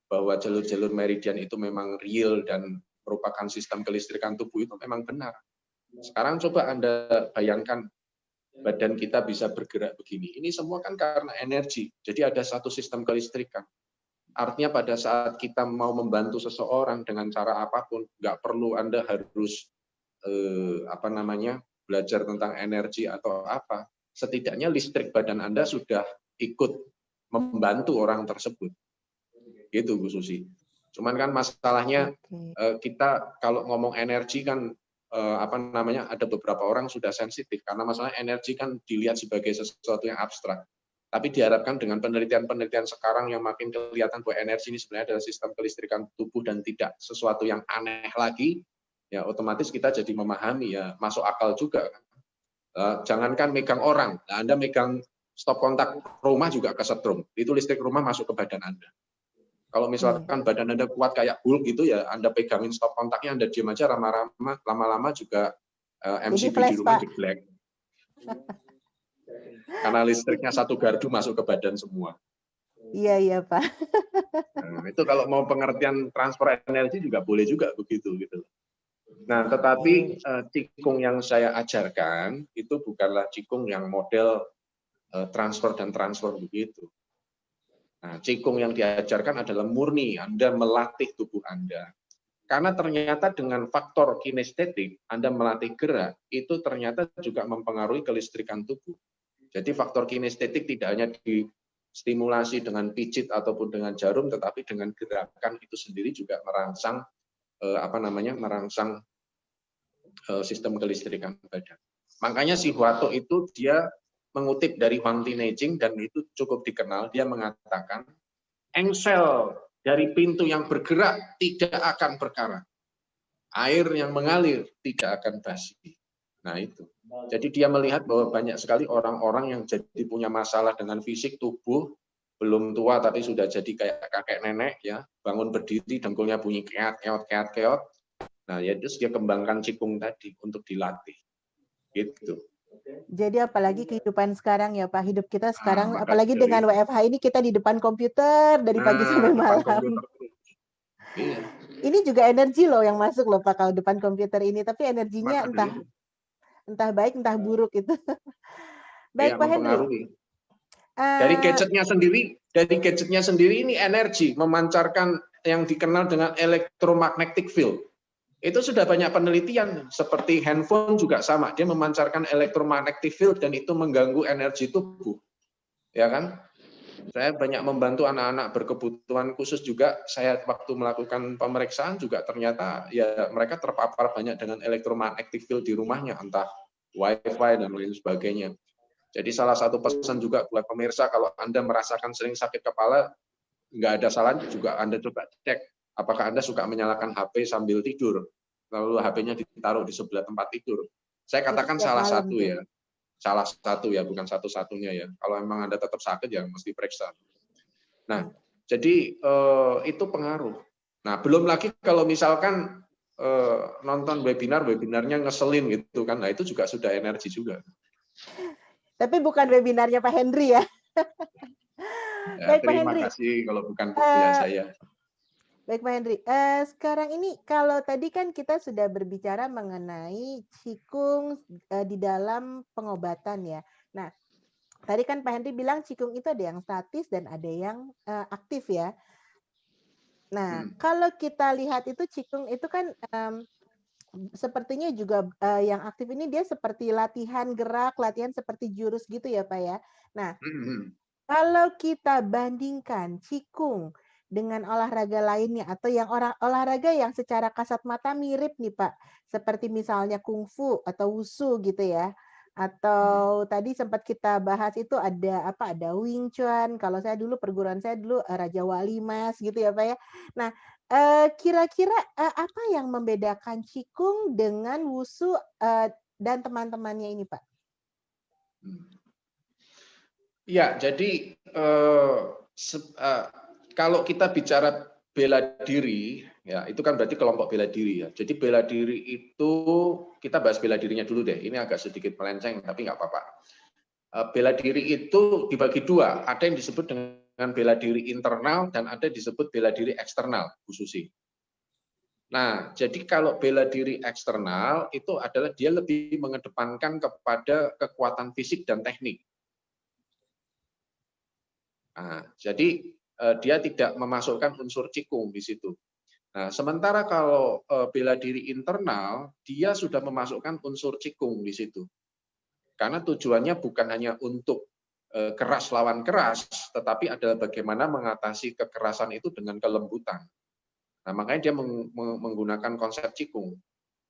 bahwa jalur-jalur meridian itu memang real dan merupakan sistem kelistrikan tubuh itu memang benar. Sekarang coba Anda bayangkan badan kita bisa bergerak begini. Ini semua kan karena energi. Jadi ada satu sistem kelistrikan. Artinya pada saat kita mau membantu seseorang dengan cara apapun, nggak perlu Anda harus belajar tentang energi atau apa. Setidaknya listrik badan Anda sudah ikut membantu orang tersebut. Gitu Bu Susi. Cuman kan masalahnya kita kalau ngomong energi kan ada beberapa orang sudah sensitif karena masalah energi kan dilihat sebagai sesuatu yang abstrak. Tapi diharapkan dengan penelitian-penelitian sekarang yang makin kelihatan bahwa energi ini sebenarnya adalah sistem kelistrikan tubuh dan tidak sesuatu yang aneh lagi, ya otomatis kita jadi memahami, ya masuk akal juga. Jangankan megang orang, nah Anda megang stop kontak rumah juga kesetrum, itu listrik rumah masuk ke badan Anda. Kalau misalkan badan Anda kuat kayak Hulk gitu, ya Anda pegangin stop kontaknya, Anda diam aja, lama-lama juga MCB di rumah jeglek. Karena listriknya satu gardu masuk ke badan semua. Iya Pak. Nah, itu kalau mau pengertian transfer energi juga boleh juga begitu gitu. Nah, tetapi cikung yang saya ajarkan itu bukanlah cikung yang model transfer dan transfer begitu. Nah, cikung yang diajarkan adalah murni Anda melatih tubuh Anda. Karena ternyata dengan faktor kinestetik Anda melatih gerak itu ternyata juga mempengaruhi kelistrikan tubuh. Jadi faktor kinestetik tidak hanya distimulasi dengan pijit ataupun dengan jarum, tetapi dengan gerakan itu sendiri juga merangsang sistem kelistrikan badan. Makanya si Huato itu dia mengutip dari Huang Tinejing dan itu cukup dikenal. Dia mengatakan engsel dari pintu yang bergerak tidak akan berkarat. Air yang mengalir tidak akan basi. Nah itu. Jadi dia melihat bahwa banyak sekali orang-orang yang jadi punya masalah dengan fisik tubuh, belum tua tapi sudah jadi kayak kakek nenek ya, bangun berdiri dengkulnya bunyi keot keot keot keot. Nah, ya terus dia kembangkan cikung tadi untuk dilatih. Gitu. Jadi apalagi kehidupan sekarang ya Pak, hidup kita sekarang apalagi dengan WFH ini kita di depan komputer dari pagi sampai malam. Iya. Ini juga energi loh yang masuk loh Pak kalau depan komputer ini, tapi energinya entah baik entah buruk itu. Baik Pak Henry. Dari gadgetnya sendiri ini energi memancarkan yang dikenal dengan electromagnetic field. Itu sudah banyak penelitian, seperti handphone juga sama, dia memancarkan electromagnetic field dan itu mengganggu energi tubuh. Ya kan? Saya banyak membantu anak-anak berkebutuhan khusus juga, saya waktu melakukan pemeriksaan juga ternyata ya mereka terpapar banyak dengan electromagnetic field di rumahnya, entah wifi dan lain sebagainya. Jadi salah satu pesan juga buat pemirsa, kalau Anda merasakan sering sakit kepala, nggak ada salahnya juga Anda coba cek, apakah Anda suka menyalakan HP sambil tidur, lalu HP-nya ditaruh di sebelah tempat tidur. Saya katakan salah satu ya. Salah satu ya, bukan satu-satunya ya. Kalau memang Anda tetap sakit ya mesti periksa. Nah, jadi itu pengaruh. Nah, belum lagi kalau misalkan nonton webinarnya ngeselin gitu kan, nah itu juga sudah energi juga. Tapi bukan webinarnya Pak Henry ya. Baik Pak Henry. Terima kasih kalau bukan punya saya. Baik Pak Henry, sekarang ini kalau tadi kan kita sudah berbicara mengenai cikung di dalam pengobatan ya. Nah, tadi kan Pak Henry bilang cikung itu ada yang statis dan ada yang aktif ya. Nah, kalau kita lihat itu cikung itu kan sepertinya juga yang aktif ini dia seperti latihan gerak, latihan seperti jurus gitu ya Pak ya. Nah, kalau kita bandingkan cikung dengan olahraga lainnya atau yang olahraga yang secara kasat mata mirip nih Pak, seperti misalnya kungfu atau wushu gitu ya. Atau tadi sempat kita bahas itu ada Wing Chun. Kalau saya dulu perguruan saya dulu Raja Wali Mas gitu ya Pak ya. Nah, kira-kira apa yang membedakan cikung dengan wushu dan teman-temannya ini Pak? Ya, jadi kalau kita bicara bela diri, ya itu kan berarti kelompok bela diri ya. Jadi bela diri itu kita bahas bela dirinya dulu deh. Ini agak sedikit melenceng, tapi nggak apa-apa. Bela diri itu dibagi dua. Ada yang disebut dengan bela diri internal dan ada yang disebut bela diri eksternal, Bu Susi. Nah, jadi kalau bela diri eksternal itu adalah dia lebih mengedepankan kepada kekuatan fisik dan teknik. Nah, jadi dia tidak memasukkan unsur cikung di situ. Nah, sementara kalau bela diri internal, dia sudah memasukkan unsur cikung di situ. Karena tujuannya bukan hanya untuk keras lawan keras, tetapi adalah bagaimana mengatasi kekerasan itu dengan kelembutan. Nah, makanya dia menggunakan konsep cikung.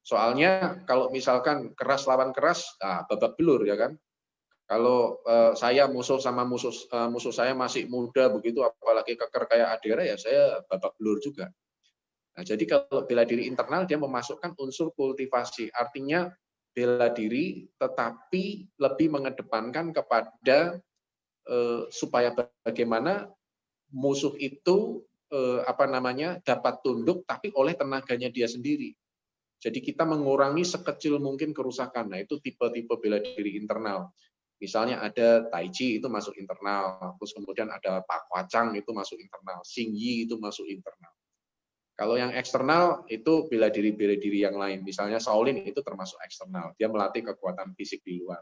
Soalnya kalau misalkan keras lawan keras, babak belur ya kan. Kalau saya musuh sama musuh saya masih muda begitu, apalagi keker kayak Adera, ya saya babak belur juga. Nah, jadi kalau bela diri internal dia memasukkan unsur kultivasi, artinya bela diri tetapi lebih mengedepankan kepada supaya bagaimana musuh itu dapat tunduk tapi oleh tenaganya dia sendiri. Jadi kita mengurangi sekecil mungkin kerusakan. Nah, itu tipe-tipe bela diri internal. Misalnya ada Tai Chi itu masuk internal, terus kemudian ada Pak Kwacang itu masuk internal, Xing Yi itu masuk internal. Kalau yang eksternal itu bela diri yang lain. Misalnya Shaolin itu termasuk eksternal. Dia melatih kekuatan fisik di luar.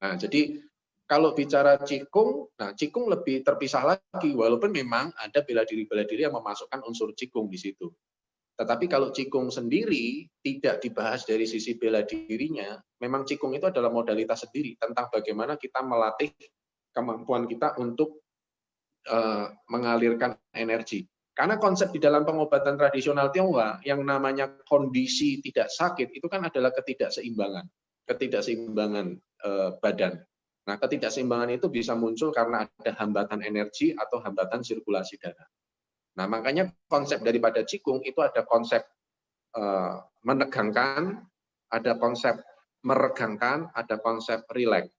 Nah, jadi kalau bicara Qigong, nah Qigong lebih terpisah lagi, walaupun memang ada bela diri yang memasukkan unsur Qigong di situ. Tetapi kalau Qigong sendiri tidak dibahas dari sisi bela dirinya, memang Qigong itu adalah modalitas sendiri tentang bagaimana kita melatih kemampuan kita untuk mengalirkan energi. Karena konsep di dalam pengobatan tradisional Tionghoa yang namanya kondisi tidak sakit itu kan adalah ketidakseimbangan badan. Nah, ketidakseimbangan itu bisa muncul karena ada hambatan energi atau hambatan sirkulasi darah. Nah, makanya konsep daripada Qigong itu ada konsep menegangkan, ada konsep meregangkan, ada konsep rileks.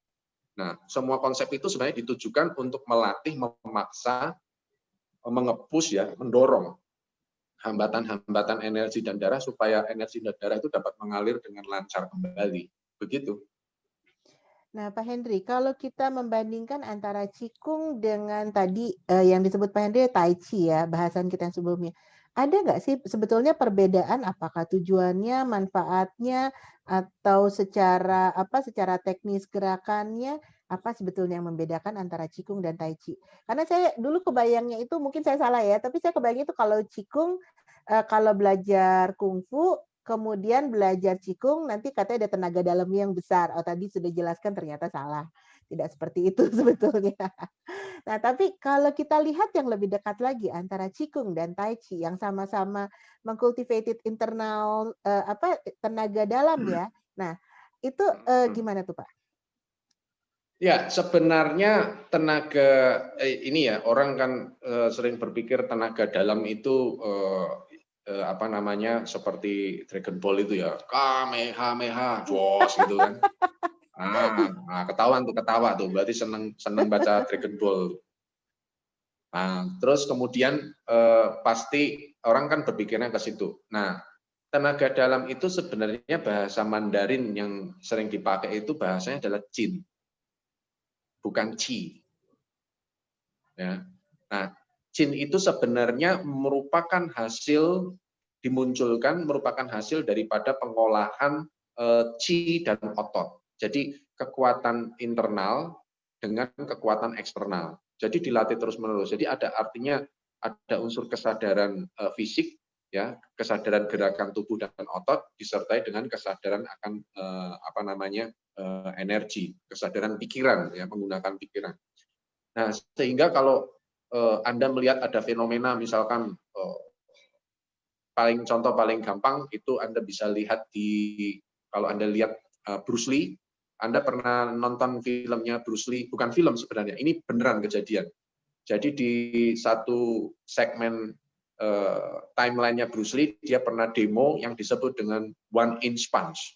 Nah, semua konsep itu sebenarnya ditujukan untuk melatih, memaksa, mengepus ya, mendorong hambatan-hambatan energi dan darah supaya energi dan darah itu dapat mengalir dengan lancar kembali. Begitu. Nah, Pak Hendri, kalau kita membandingkan antara Qigong dengan tadi yang disebut Pak Hendri Tai Chi ya, bahasan kita yang sebelumnya. Ada nggak sih sebetulnya perbedaan apakah tujuannya, manfaatnya, atau secara teknis gerakannya, apa sebetulnya yang membedakan antara Qigong dan Tai Chi? Karena saya dulu kebayangnya itu, mungkin saya salah ya, tapi saya kebayangnya itu kalau Qigong, kalau belajar kungfu, kemudian belajar Qigong, nanti katanya ada tenaga dalamnya yang besar. Oh, tadi sudah jelaskan ternyata salah. Tidak seperti itu sebetulnya. Nah, tapi kalau kita lihat yang lebih dekat lagi antara Qigong dan Tai Chi yang sama-sama mengcultivated internal tenaga dalam ya. Nah, itu gimana tuh, Pak? Ya, sebenarnya tenaga ini ya, orang kan sering berpikir tenaga dalam itu seperti Dragon Ball itu ya, Kamehameha, jos gitu kan. Ketawa tuh, berarti seneng baca Dragon Ball. Nah, terus kemudian pasti orang kan berpikirnya ke situ. Nah, tenaga dalam itu sebenarnya bahasa Mandarin yang sering dipakai itu bahasanya adalah Jin, bukan Qi. Ya. Nah, Jin itu sebenarnya merupakan merupakan hasil daripada pengolahan Qi dan otot. Jadi kekuatan internal dengan kekuatan eksternal. Jadi dilatih terus-menerus. Jadi artinya ada unsur kesadaran fisik, ya, kesadaran gerakan tubuh dan otot disertai dengan kesadaran akan energi, kesadaran pikiran, ya, menggunakan pikiran. Nah, sehingga kalau Anda melihat ada fenomena, misalkan contoh paling gampang itu Anda bisa lihat kalau Anda lihat Bruce Lee, Anda pernah nonton filmnya Bruce Lee, bukan film sebenarnya, ini beneran kejadian. Jadi di satu segmen timeline-nya Bruce Lee, dia pernah demo yang disebut dengan 1-inch punch.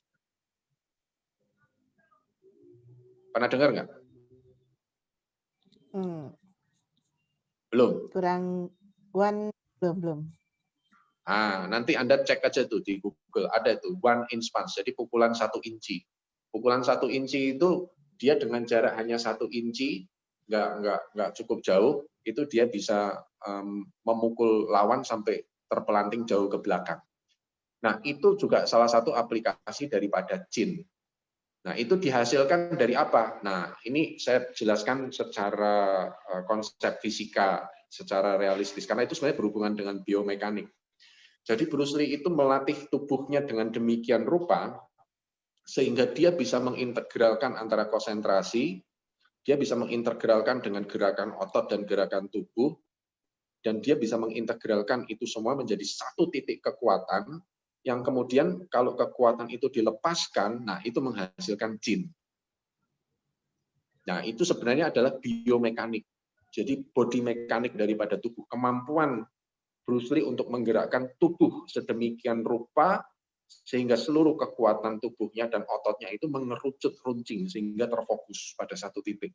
Pernah dengar nggak? Belum. Belum. Nanti Anda cek aja tuh di Google, ada itu 1-inch punch, jadi pukulan 1 inci. Pukulan 1 inci itu dia dengan jarak hanya 1 inci, nggak cukup jauh, itu dia bisa memukul lawan sampai terpelanting jauh ke belakang. Nah, itu juga salah satu aplikasi daripada Jin. Nah, itu dihasilkan dari apa? Nah, ini saya jelaskan secara konsep fisika, secara realistis, karena itu sebenarnya berhubungan dengan biomekanik. Jadi Bruce Lee itu melatih tubuhnya dengan demikian rupa, sehingga dia bisa mengintegralkan antara konsentrasi, dia bisa mengintegralkan dengan gerakan otot dan gerakan tubuh, dan dia bisa mengintegralkan itu semua menjadi satu titik kekuatan, yang kemudian kalau kekuatan itu dilepaskan, nah itu menghasilkan jin. Nah, itu sebenarnya adalah biomekanik. Jadi body mekanik daripada tubuh. Kemampuan Bruce Lee untuk menggerakkan tubuh sedemikian rupa sehingga seluruh kekuatan tubuhnya dan ototnya itu mengerucut runcing sehingga terfokus pada satu titik.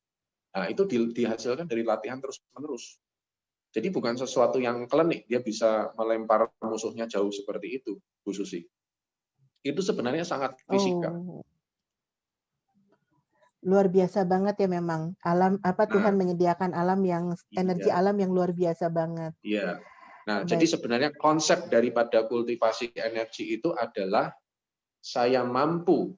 Nah, itu dihasilkan dari latihan terus-menerus. Jadi bukan sesuatu yang klinik, dia bisa melempar musuhnya jauh seperti itu, Bu Susi. Itu sebenarnya sangat fisika. Oh, luar biasa banget ya memang. Alam apa Tuhan Nah, menyediakan alam yang energi iya, alam yang luar biasa banget. iya. Nah, jadi Baik. sebenarnya konsep daripada kultivasi energi itu adalah saya mampu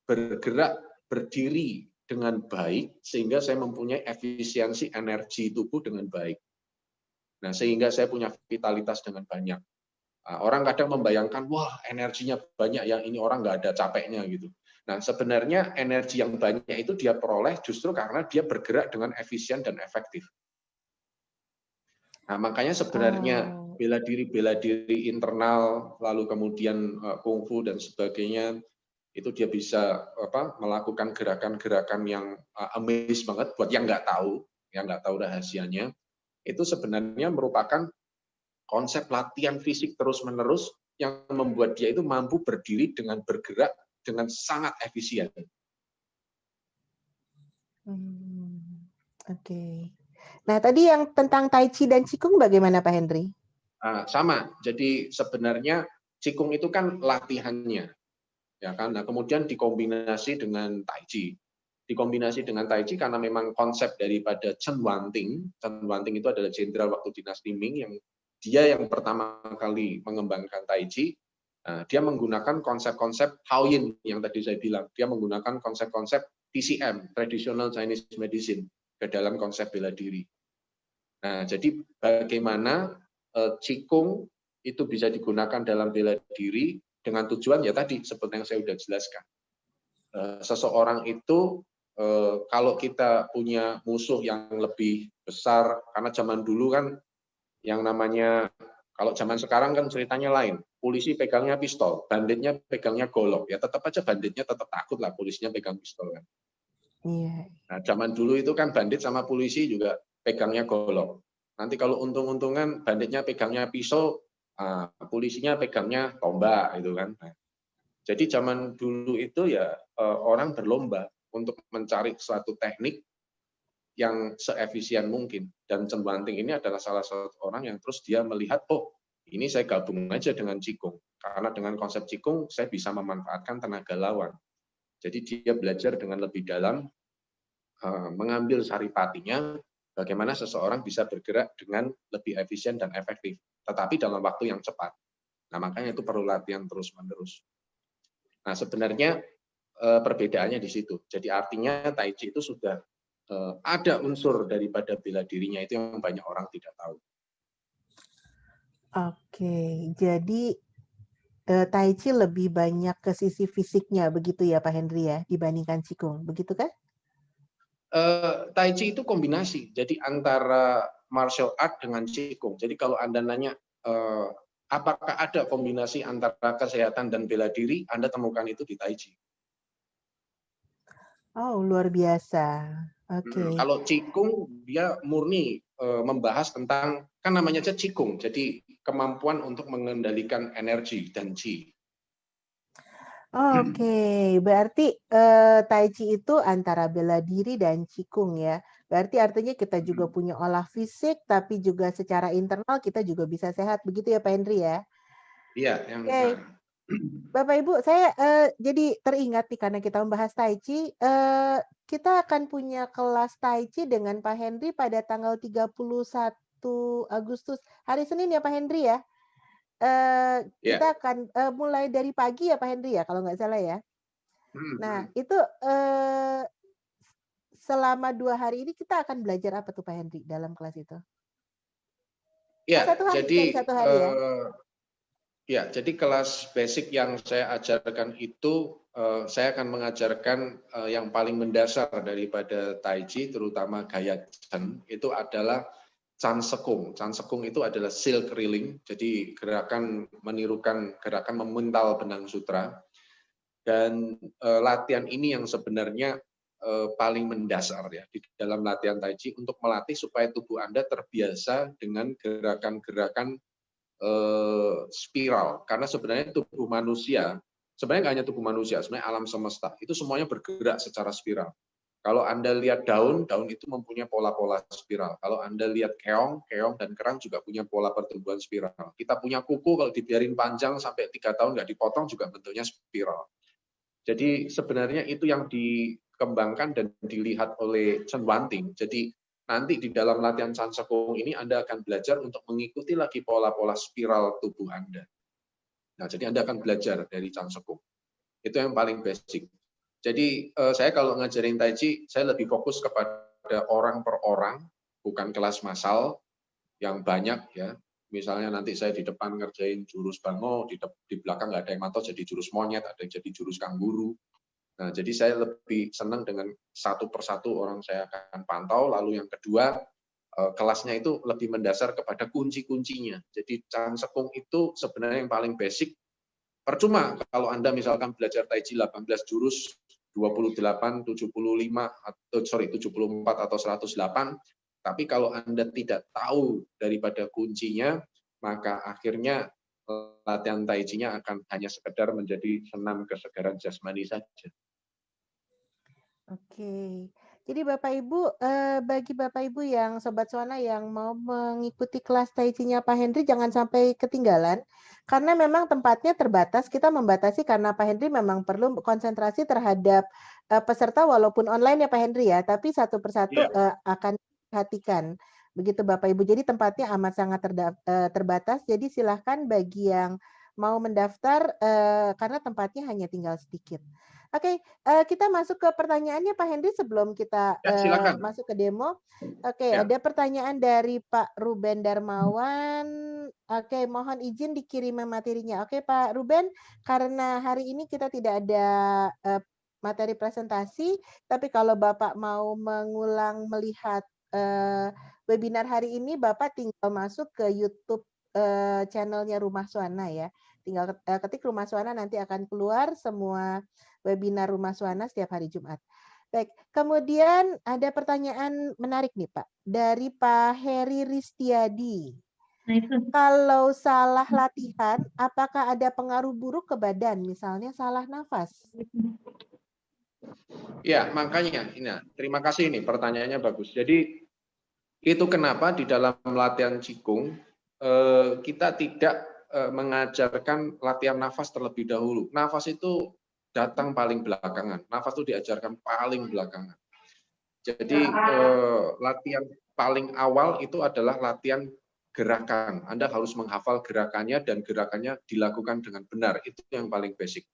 bergerak, berdiri dengan baik, sehingga saya mempunyai efisiensi energi tubuh dengan baik. Nah, sehingga saya punya vitalitas dengan banyak. Nah, orang kadang membayangkan, wah energinya banyak, yang ini orang nggak ada capeknya gitu. Nah, sebenarnya energi yang banyak itu dia peroleh justru karena dia bergerak dengan efisien dan efektif. Nah, makanya sebenarnya Oh, bela diri internal, lalu kemudian kungfu dan sebagainya, itu dia bisa melakukan gerakan-gerakan yang amaze banget buat yang nggak tahu rahasianya. Itu sebenarnya merupakan konsep latihan fisik terus-menerus yang membuat dia itu mampu berdiri dengan bergerak dengan sangat efisien. oke. Nah, tadi yang tentang Tai Chi dan Qigong bagaimana Pak Henry? Sama, jadi sebenarnya Qigong itu kan latihannya, ya kan. Nah, kemudian dikombinasi dengan Tai Chi. Dikombinasi dengan Tai Chi karena memang konsep daripada Chen Wanting. Chen Wanting itu adalah jenderal waktu dinasti Ming yang dia yang pertama kali mengembangkan Tai Chi. Dia menggunakan konsep-konsep Taoyin yang tadi saya bilang. Dia menggunakan konsep-konsep TCM, Traditional Chinese Medicine, ke dalam konsep bela diri. Nah, jadi bagaimana Qigong itu bisa digunakan dalam bela diri dengan tujuan ya tadi seperti yang saya sudah jelaskan. Seseorang itu kalau kita punya musuh yang lebih besar, karena zaman dulu kan yang namanya, kalau zaman sekarang kan ceritanya lain. Polisi pegangnya pistol, banditnya pegangnya golok. Ya tetap aja banditnya tetap takut lah, polisinya pegang pistol kan. Iya. Nah, zaman dulu itu kan bandit sama polisi juga pegangnya golok. Nanti kalau untung-untungan banditnya pegangnya pisau, polisinya pegangnya tombak gitu kan. Nah, jadi zaman dulu itu ya orang berlomba untuk mencari suatu teknik yang seefisien mungkin. Dan Chen Wanting ini adalah salah satu orang yang terus dia melihat, oh ini saya gabung aja dengan Qigong. Karena dengan konsep Qigong saya bisa memanfaatkan tenaga lawan. Jadi dia belajar dengan lebih dalam, mengambil saripatinya, bagaimana seseorang bisa bergerak dengan lebih efisien dan efektif, tetapi dalam waktu yang cepat. Nah, makanya itu perlu latihan terus-menerus. Nah, sebenarnya perbedaannya di situ. Jadi artinya Tai Chi itu sudah ada unsur daripada bela dirinya, itu yang banyak orang tidak tahu. Oke, jadi Tai Chi lebih banyak ke sisi fisiknya begitu ya Pak Henry ya dibandingkan Qigong, begitu kan? Tai Chi itu kombinasi, jadi antara martial art dengan Qigong. Jadi kalau Anda nanya apakah ada kombinasi antara kesehatan dan bela diri, Anda temukan itu di Tai Chi. Oh, luar biasa. Oke. Kalau Qigong dia murni membahas tentang, kan namanya aja Qigong, jadi kemampuan untuk mengendalikan energi dan Qi. Oke, berarti Tai Chi itu antara bela diri dan Qigong ya. Berarti artinya kita juga punya olah fisik, tapi juga secara internal kita juga bisa sehat, begitu ya Pak Henry ya? Iya, yang Oke, Bapak Ibu, saya jadi teringat nih karena kita membahas Tai Chi, kita akan punya kelas Tai Chi dengan Pak Henry pada tanggal 31 Agustus, hari Senin ya Pak Henry ya? ya, Kita akan mulai dari pagi ya Pak Henry ya, kalau nggak salah ya? Nah, itu selama 2 hari ini kita akan belajar apa tuh Pak Henry dalam kelas itu? Ya, Satu hari, sorry, jadi 1 hari ya? ya, jadi kelas basic yang saya ajarkan itu saya akan mengajarkan yang paling mendasar daripada Tai Chi, terutama gaya Chen, itu adalah Chan Sekung. Chan Sekung itu adalah silk reeling, jadi gerakan menirukan gerakan memental benang sutra. Dan latihan ini yang sebenarnya paling mendasar ya di dalam latihan Tai Chi untuk melatih supaya tubuh Anda terbiasa dengan gerakan-gerakan spiral, karena sebenarnya tubuh manusia sebenarnya nggak hanya tubuh manusia, sebenarnya alam semesta itu semuanya bergerak secara spiral. Kalau Anda lihat daun itu mempunyai pola-pola spiral. Kalau Anda lihat keong dan kerang juga punya pola pertumbuhan spiral. Kita punya kuku, kalau dibiarin panjang sampai 3 tahun nggak dipotong juga bentuknya spiral. Jadi sebenarnya itu yang dikembangkan dan dilihat oleh Chen Wanting. Jadi nanti di dalam latihan Chan Sekung ini Anda akan belajar untuk mengikuti lagi pola-pola spiral tubuh Anda. Nah, jadi Anda akan belajar dari Chan Sekung. Itu yang paling basic. Jadi saya kalau ngajarin Tai Chi, saya lebih fokus kepada orang per orang, bukan kelas massal yang banyak ya. Misalnya nanti saya di depan ngerjain jurus bango, di belakang nggak ada yang mantau jadi jurus monyet, ada yang jadi jurus kanguru. Nah, jadi saya lebih senang dengan satu persatu orang saya akan pantau. Lalu yang kedua, kelasnya itu lebih mendasar kepada kunci-kuncinya. Jadi Chan Sekung itu sebenarnya yang paling basic. Percuma kalau Anda misalkan belajar Tai Chi 18 jurus, 28, 75, atau 74 atau 108, tapi kalau Anda tidak tahu daripada kuncinya, maka akhirnya latihan Tai Chi-nya akan hanya sekedar menjadi senam kesegaran jasmani saja. Oke. Jadi Bapak Ibu, bagi Bapak Ibu yang Sobat Swana yang mau mengikuti kelas Tai Chi-nya Pak Henry jangan sampai ketinggalan, karena memang tempatnya terbatas, kita membatasi karena Pak Henry memang perlu konsentrasi terhadap peserta walaupun online ya Pak Henry ya, tapi satu persatu akan diperhatikan. Begitu Bapak Ibu, jadi tempatnya amat sangat terbatas, jadi silahkan bagi yang mau mendaftar karena tempatnya hanya tinggal sedikit. Oke, kita masuk ke pertanyaannya Pak Henry sebelum kita silakan. masuk ke demo. Oke, ada pertanyaan dari Pak Ruben Darmawan. Oke, mohon izin dikirim materinya. Oke, Pak Ruben, karena hari ini kita tidak ada materi presentasi, tapi kalau Bapak mau mengulang melihat webinar hari ini, Bapak tinggal masuk ke YouTube channelnya Rumah Swana ya. Tinggal ketik Rumah Swana, nanti akan keluar semua webinar Rumah Swana setiap hari Jumat. Baik, kemudian ada pertanyaan menarik nih Pak, dari Pak Heri Ristiadi. Kalau salah latihan, apakah ada pengaruh buruk ke badan, misalnya salah nafas? Ya, makanya, terima kasih ini pertanyaannya bagus. Jadi itu kenapa di dalam latihan Qigong kita tidak mengajarkan latihan nafas terlebih dahulu. Nafas itu datang paling belakangan. Nafas itu diajarkan paling belakangan. Jadi latihan paling awal itu adalah latihan gerakan. Anda harus menghafal gerakannya dan gerakannya dilakukan dengan benar. Itu yang paling basic.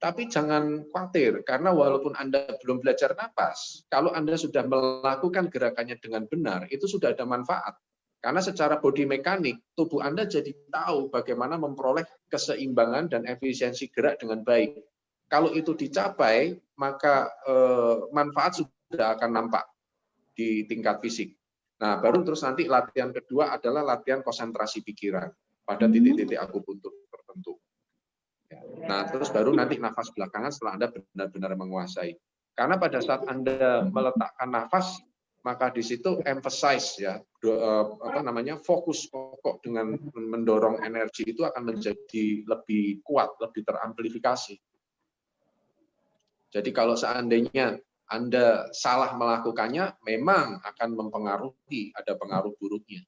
Tapi jangan khawatir, karena walaupun Anda belum belajar napas, kalau Anda sudah melakukan gerakannya dengan benar, itu sudah ada manfaat. Karena secara body mekanik, tubuh Anda jadi tahu bagaimana memperoleh keseimbangan dan efisiensi gerak dengan baik. Kalau itu dicapai, maka manfaat sudah akan nampak di tingkat fisik. Nah, baru terus nanti latihan kedua adalah latihan konsentrasi pikiran pada titik-titik akupuntur tertentu. Nah, terus baru nanti nafas belakangan setelah Anda benar-benar menguasai. Karena pada saat Anda meletakkan nafas, maka di situ emphasize ya, fokus pokok dengan mendorong energi itu akan menjadi lebih kuat, lebih teramplifikasi. Jadi kalau seandainya Anda salah melakukannya, memang akan mempengaruhi, ada pengaruh buruknya.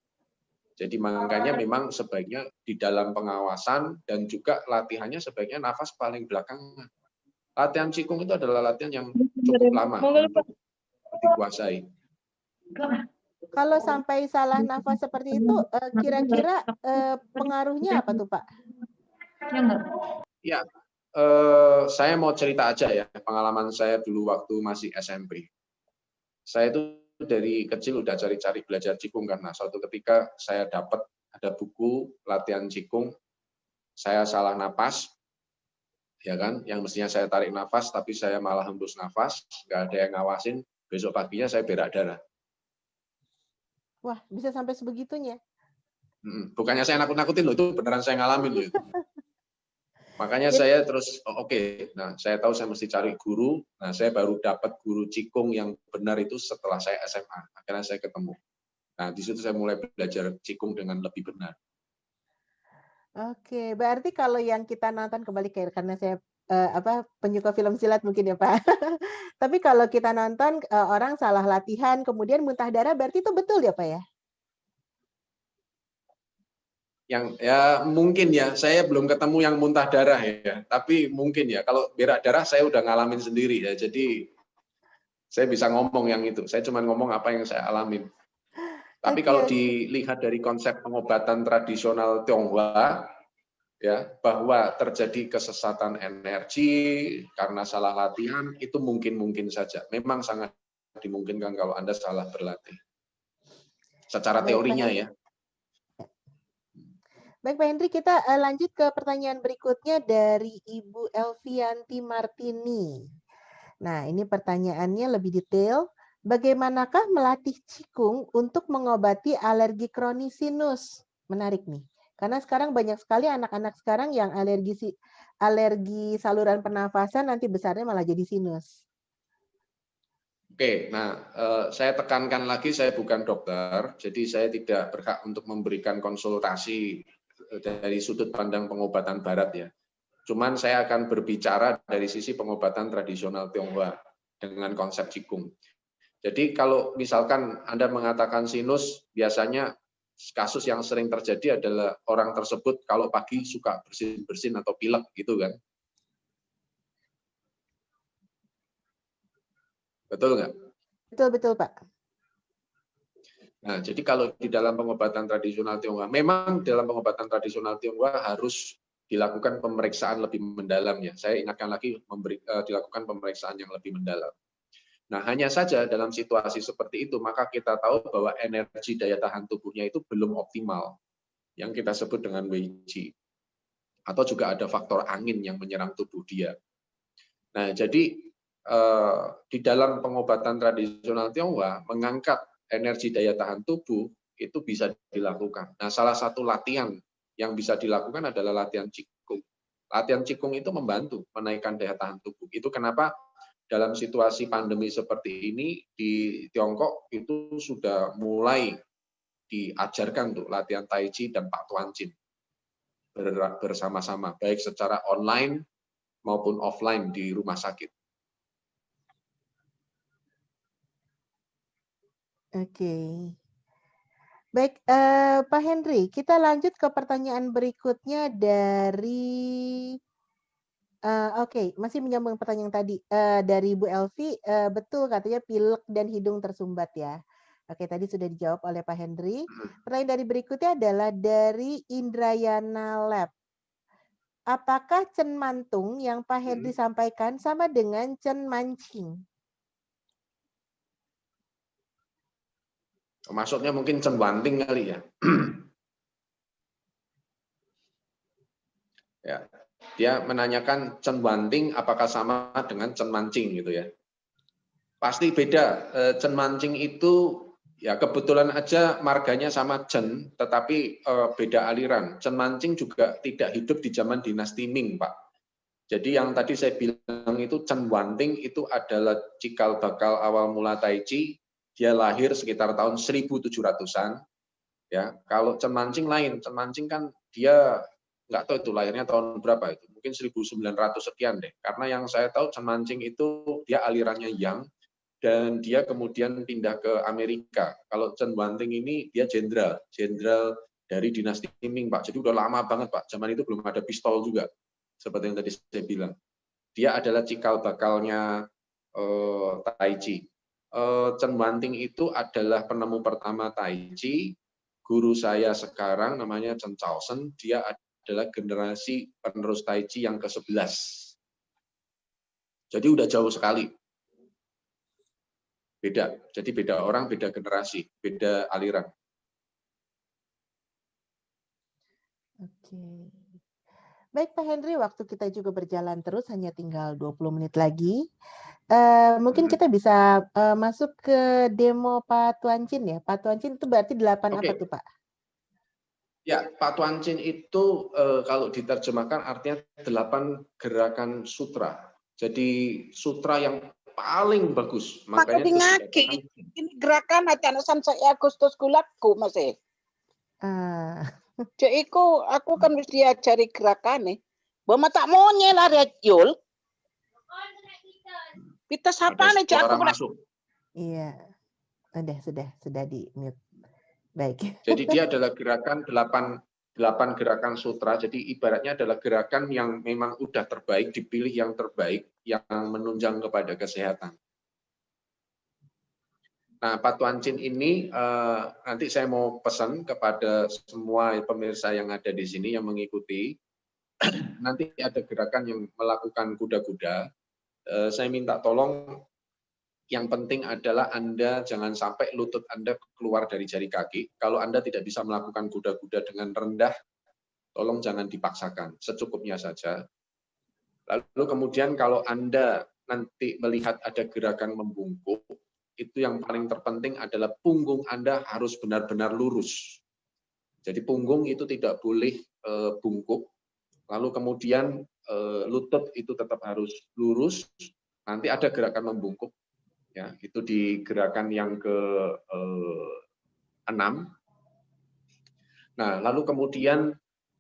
Jadi makanya memang sebaiknya di dalam pengawasan dan juga latihannya sebaiknya nafas paling belakangan. Latihan Qigong itu adalah latihan yang cukup lama untuk dikuasai. Kalau sampai salah nafas seperti itu, kira-kira pengaruhnya apa tuh Pak? Ya, Saya mau cerita aja ya, pengalaman saya dulu waktu masih SMP. Saya itu dari kecil udah cari-cari belajar Qigong karena suatu ketika saya dapat ada buku latihan Qigong, saya salah napas, ya kan, yang mestinya saya tarik nafas, tapi saya malah hembus nafas, nggak ada yang ngawasin, besok paginya saya berak darah. Wah, bisa sampai sebegitunya. Bukannya saya nakut-nakutin loh, itu beneran saya ngalamin loh itu. Makanya Jadi, saya terus, oke, nah saya tahu saya mesti cari guru, nah saya baru dapat guru Qigong yang benar itu setelah saya SMA, akhirnya saya ketemu. Nah di situ saya mulai belajar Qigong dengan lebih benar. oke, berarti kalau yang kita nonton kembali karena saya penyuka film silat mungkin ya Pak. Tapi kalau kita nonton orang salah latihan kemudian muntah darah berarti itu betul ya Pak ya? Yang ya mungkin ya, saya belum ketemu yang muntah darah ya, tapi mungkin ya kalau berak darah saya udah ngalamin sendiri ya, jadi saya bisa ngomong yang itu. Saya cuma ngomong apa yang saya alamin. Tapi Oke, kalau oke. dilihat dari konsep pengobatan tradisional Tionghoa, ya bahwa terjadi kesesatan energi karena salah latihan itu mungkin saja. Memang sangat dimungkinkan kalau Anda salah berlatih. Secara Baik Pak teorinya Hendri. ya. Baik Pak Hendri, kita lanjut ke pertanyaan berikutnya dari Ibu Elvianti Martini. Nah, ini pertanyaannya lebih detail. Bagaimanakah melatih Qigong untuk mengobati alergi kronis sinus? Menarik nih. Karena sekarang banyak sekali anak-anak sekarang yang alergi saluran pernafasan nanti besarnya malah jadi sinus. Oke, nah saya tekankan lagi saya bukan dokter, jadi saya tidak berhak untuk memberikan konsultasi dari sudut pandang pengobatan barat ya. Cuman saya akan berbicara dari sisi pengobatan tradisional Tionghoa dengan konsep Qigong. Jadi kalau misalkan Anda mengatakan sinus, biasanya kasus yang sering terjadi adalah orang tersebut kalau pagi suka bersin-bersin atau pilek gitu kan. Betul nggak? Betul-betul, Pak. Nah, jadi kalau di dalam pengobatan tradisional Tionghoa, memang dalam pengobatan tradisional Tionghoa harus dilakukan pemeriksaan lebih mendalam ya. Saya ingatkan lagi dilakukan pemeriksaan yang lebih mendalam. Nah, hanya saja dalam situasi seperti itu, maka kita tahu bahwa energi daya tahan tubuhnya itu belum optimal, yang kita sebut dengan Wei Qi. Atau juga ada faktor angin yang menyerang tubuh dia. Nah, jadi di dalam pengobatan tradisional Tionghoa, mengangkat energi daya tahan tubuh itu bisa dilakukan. Nah, salah satu latihan yang bisa dilakukan adalah latihan Qigong. Latihan Qigong itu membantu menaikkan daya tahan tubuh. Itu kenapa dalam situasi pandemi seperti ini di Tiongkok itu sudah mulai diajarkan tuh latihan Tai Chi dan Pak Tuan Chin bersama-sama, baik secara online maupun offline di rumah sakit. Oke. Baik, Pak Henry, kita lanjut ke pertanyaan berikutnya dari oke, masih menyambung pertanyaan tadi, dari Bu Elvi, betul katanya pilek dan hidung tersumbat ya. Oke, tadi sudah dijawab oleh Pak Henry. Pertanyaan dari berikutnya adalah dari Indrayana Lab. Apakah Cen Mantung yang Pak Henry sampaikan sama dengan Cen Mancing? Maksudnya mungkin Cen Wanting kali ya. Ya. Dia menanyakan Cen Wanting apakah sama dengan Cen Mancing gitu ya. Pasti beda. Cen Mancing itu ya kebetulan aja marganya sama Cen, tetapi beda aliran. Cen Mancing juga tidak hidup di zaman dinasti Ming, Pak. Jadi yang tadi saya bilang itu Cen Wanting itu adalah cikal bakal awal mula Tai Chi. Dia lahir sekitar tahun 1700-an. Ya, kalau Cen Mancing lain. Cen Mancing kan dia nggak tahu itu lahirnya tahun berapa itu. Mungkin 1900 sekian deh. Karena yang saya tahu Cen Mancing itu dia alirannya Yang dan dia kemudian pindah ke Amerika. Kalau Cen Wanting ini dia jenderal dari dinasti Ming, Pak. Jadi udah lama banget, Pak. Zaman itu belum ada pistol juga. Seperti yang tadi saya bilang. Dia adalah cikal bakalnya Tai Chi. Cen Wanting itu adalah penemu pertama Tai Chi. Guru saya sekarang namanya Chen Chaosen, dia adalah generasi penerus Tai Chi yang ke-11. Jadi udah jauh sekali. Beda. Jadi beda orang, beda generasi, beda aliran. Oke. Baik Pak Henry, waktu kita juga berjalan terus, hanya tinggal 20 menit lagi. Mungkin kita bisa masuk ke demo Pak Tuancin ya. Pak Tuancin itu berarti 8 apa tuh Pak? Ya, Pak Tuancin itu kalau diterjemahkan artinya 8 gerakan sutra. Jadi sutra yang paling bagus. Makanya ngaki, ini gerakan hati anusan saya Agustus Gulakku masih. Jadi aku kan mesti diajari gerakan nih. Bawa tak mau nyelar ya Jul. Kita siapa nih aku masuk. Iya. Sudah di mute. Baik. Jadi dia adalah gerakan 8 gerakan sutra. Jadi ibaratnya adalah gerakan yang memang udah terbaik, dipilih yang terbaik, yang menunjang kepada kesehatan. Nah, Pak Tuancin ini nanti saya mau pesan kepada semua pemirsa yang ada di sini yang mengikuti. Nanti ada gerakan yang melakukan kuda-kuda. Saya minta tolong, yang penting adalah Anda jangan sampai lutut Anda keluar dari jari kaki. Kalau Anda tidak bisa melakukan kuda-kuda dengan rendah, tolong jangan dipaksakan, secukupnya saja. Lalu kemudian kalau Anda nanti melihat ada gerakan membungkuk, itu yang paling terpenting adalah punggung Anda harus benar-benar lurus. Jadi punggung itu tidak boleh bungkuk. Lalu kemudian lutut itu tetap harus lurus. Nanti ada gerakan membungkuk. Ya, itu di gerakan yang ke-6. Nah, lalu kemudian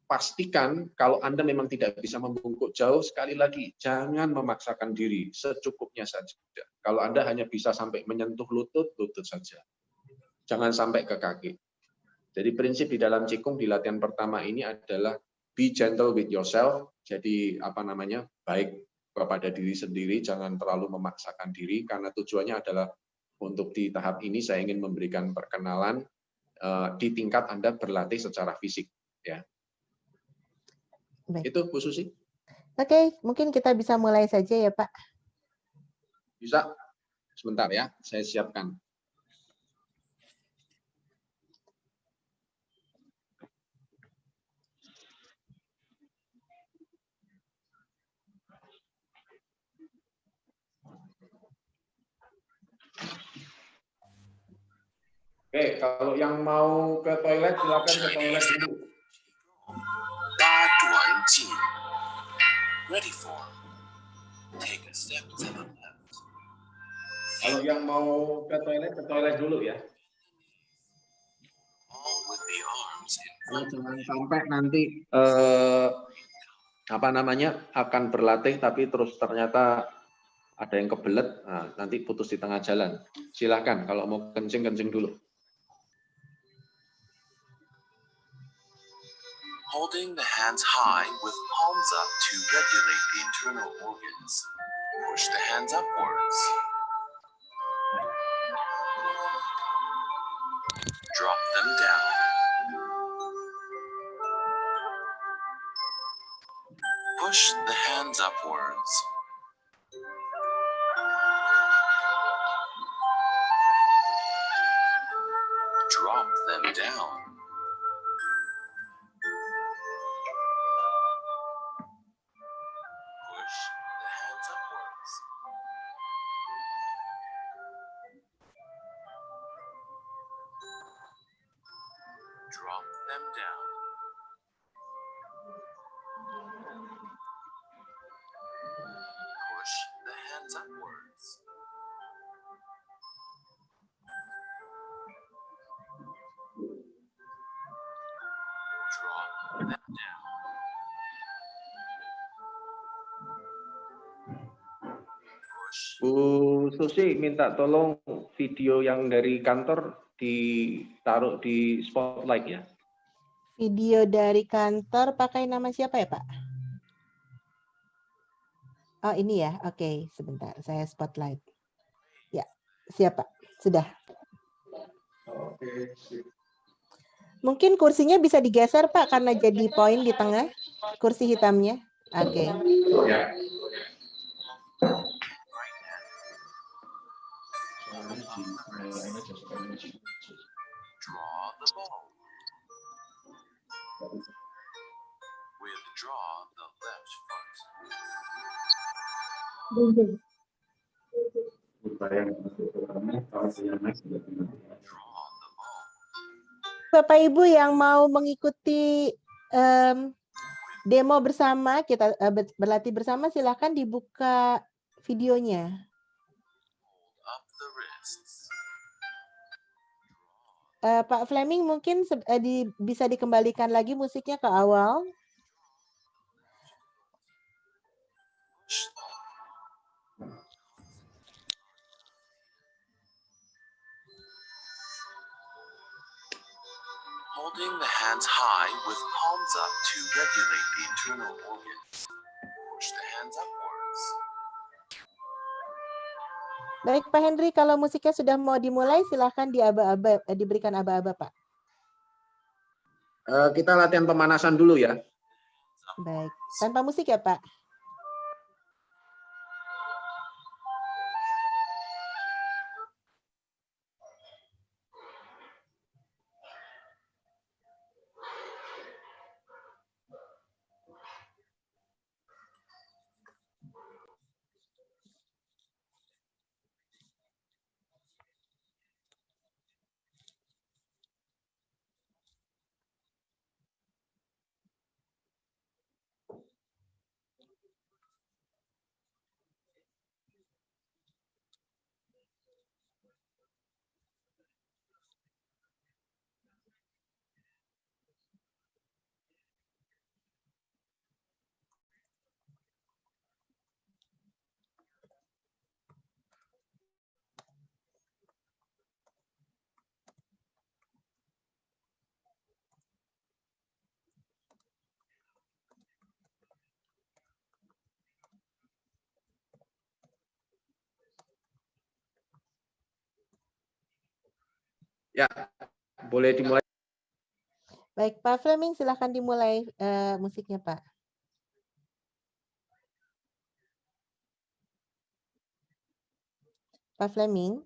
pastikan kalau Anda memang tidak bisa membungkuk jauh, sekali lagi, jangan memaksakan diri, secukupnya saja. Kalau Anda hanya bisa sampai menyentuh lutut, lutut saja. Jangan sampai ke kaki. Jadi prinsip di dalam Qigong di latihan pertama ini adalah be gentle with yourself. Jadi baik kepada diri sendiri, jangan terlalu memaksakan diri, karena tujuannya adalah untuk di tahap ini saya ingin memberikan perkenalan di tingkat Anda berlatih secara fisik. Ya. Baik. Itu Bu Susi. Oke, mungkin kita bisa mulai saja ya Pak. Bisa. Sebentar ya, saya siapkan. Oke, kalau yang mau ke toilet silakan ke toilet dulu. Ready for. Take a step to the left. Kalau yang mau ke toilet dulu ya. All with the arms in front. Jangan sampai nanti akan berlatih tapi terus ternyata ada yang kebelet, nah, nanti putus di tengah jalan. Silahkan kalau mau kencing dulu. Holding the hands high with palms up to regulate the internal organs. Push the hands upwards. Drop them down. Push the hands upwards. Drop them down. Push the hands upwards. Drop them down. Push the hands upwards. Drop them down. Push. Bu Susi minta tolong video yang dari kantor ditaruh di spotlight ya. Video dari kantor pakai nama siapa ya Pak? Oh ini ya, oke sebentar saya spotlight. Ya, siap Pak, sudah. Oke. Mungkin kursinya bisa digeser Pak karena jadi poin di tengah, kursi hitamnya. Oke. Ya. Draw the ball. Withdraw the left foot. Draw the ball. Bapak Ibu yang mau mengikuti demo bersama, kita berlatih bersama, silahkan dibuka videonya. Hold up the wrists. Pak Fleming mungkin bisa dikembalikan lagi musiknya ke awal. Holding the hands high with palms up to regulate the internal organs. Push the hands upwards. Baik Pak Henry, kalau musiknya sudah mau dimulai, silahkan diberikan aba-aba Pak. Kita latihan pemanasan dulu ya. Baik, tanpa musik ya Pak? Ya, boleh dimulai. Baik, Pak Fleming, silahkan dimulai musiknya, Pak. Pak Fleming.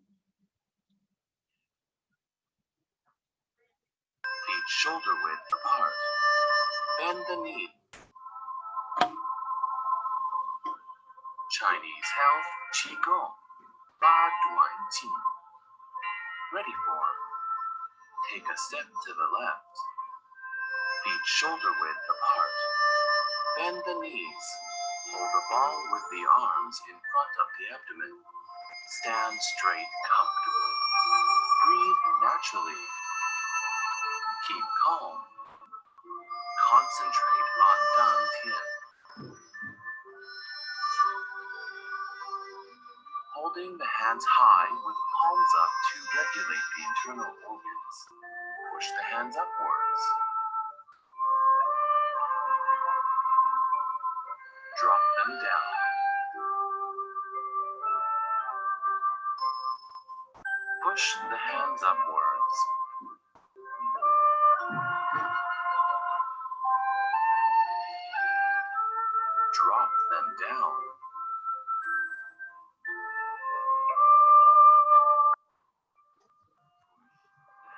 Feet shoulder width apart. Bend the knee. Chinese health, Qigong. Ba Duan Qing. Ready for. Take a step to the left. Feet shoulder width apart. Bend the knees. Hold the ball with the arms in front of the abdomen. Stand straight comfortably. Breathe naturally. Keep calm. Concentrate on Dan Tian. Holding the hands high with palms up to regulate the internal organs. Push the hands upwards. Drop them down. Push the hands upwards. Drop them down.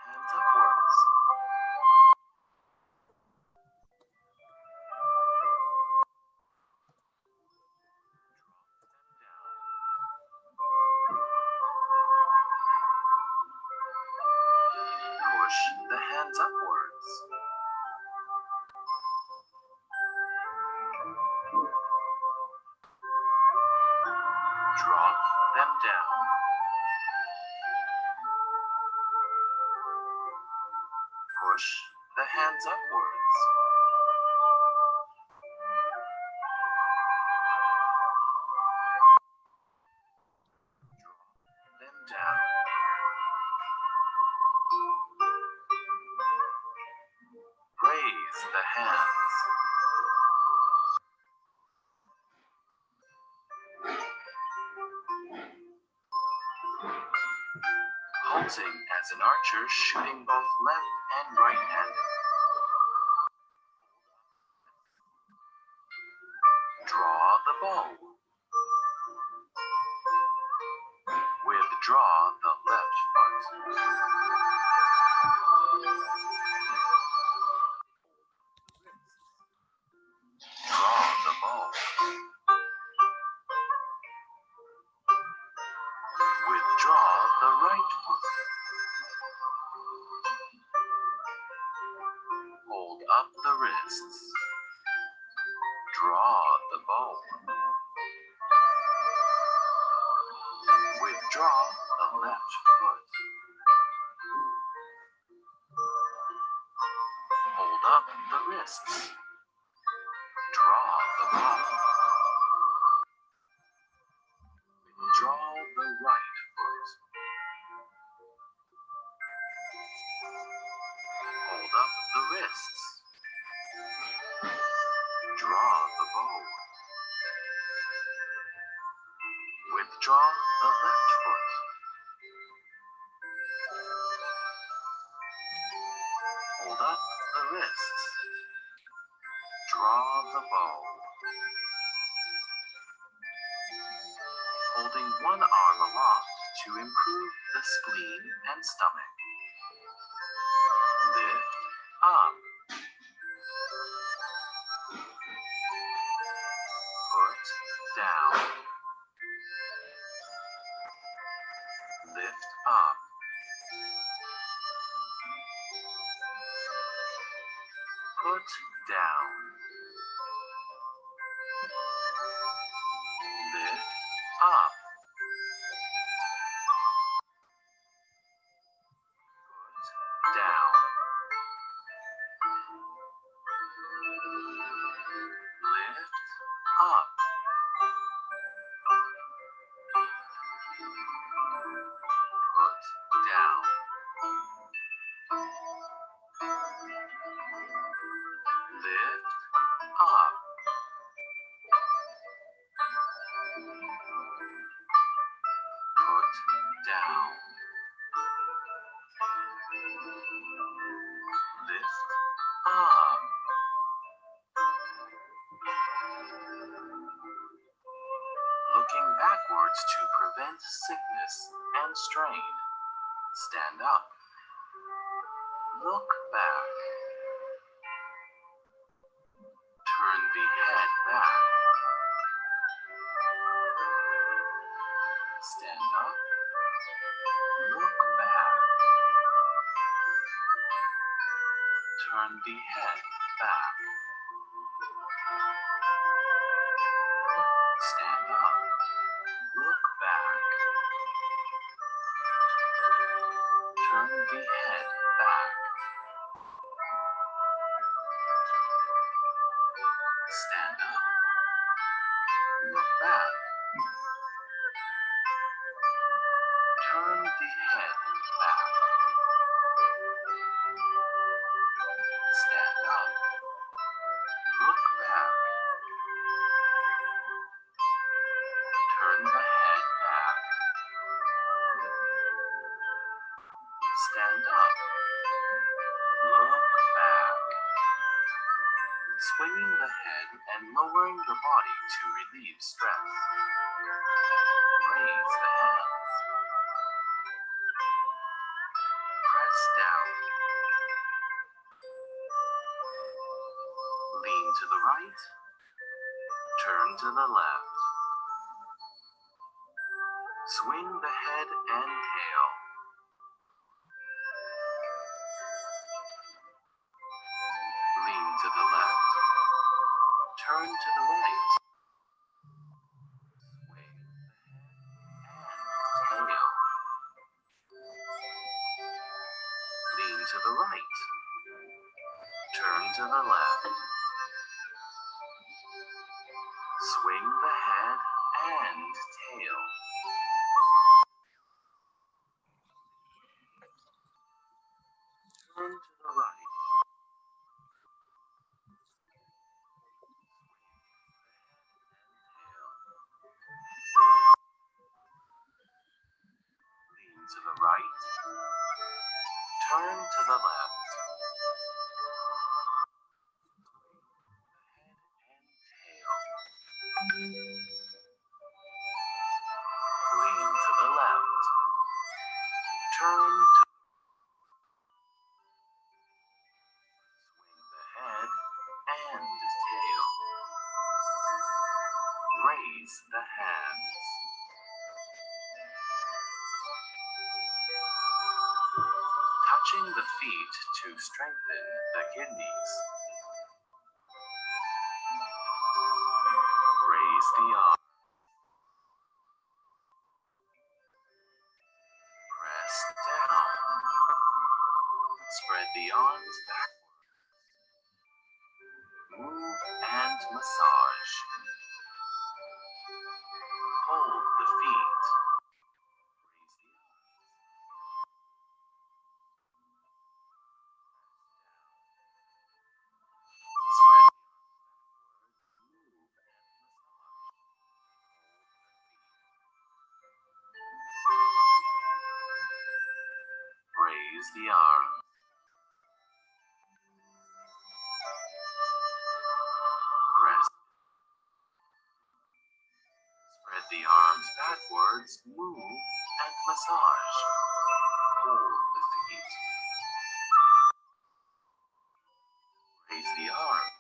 Hands upwards. Push the hands upwards. Drop them down. Push the hands upwards. Drop them down. Raise the hands. Posing as an archer shooting both left and right-handed. Draw the bow. Withdraw the left Draw the bow. Withdraw the right foot. Hold up the wrists. Draw the bow. Withdraw the left foot. Hold up the wrists. Draw the bow. Withdraw the right foot. Hold up the wrists. Draw the bow. Withdraw the left foot. Hold up the wrists. Draw the bow. Holding one arm aloft to improve the spleen and stomach. Lift up. Put down. Lift up. Put down. Lift up. Put down. Lift up. Put down. Lift up. Put down. Lift up. Looking backwards to prevent sickness and strain. Stand up. Look back. Turn the head back. Stand up. Look back. Turn the head back. Stand up. Look back. Turn the head back. Stand up. Look back. Turn the head back. Stand up. Look back. Turn the head back. Stand up. Look back. Swinging the head and lowering the body to relieve stress. Raise the hands. Press down. Lean to the right. Turn to the left. Swing the head and tail. Lean to the left. Turn to the right. Swing the head and tail. Lean to the right. Turn to the left. Swing the head and tail. Turn to the right. Lean to the right. Turn to the left. Lean to the left. Turn Raise the hands. Touching the feet to strengthen the kidneys. Raise the arms. Press down. Spread the arms backward. Move and massage. Hold the feet. Raise the arms. Spread the arms backward. Move and massage. Raise the arms.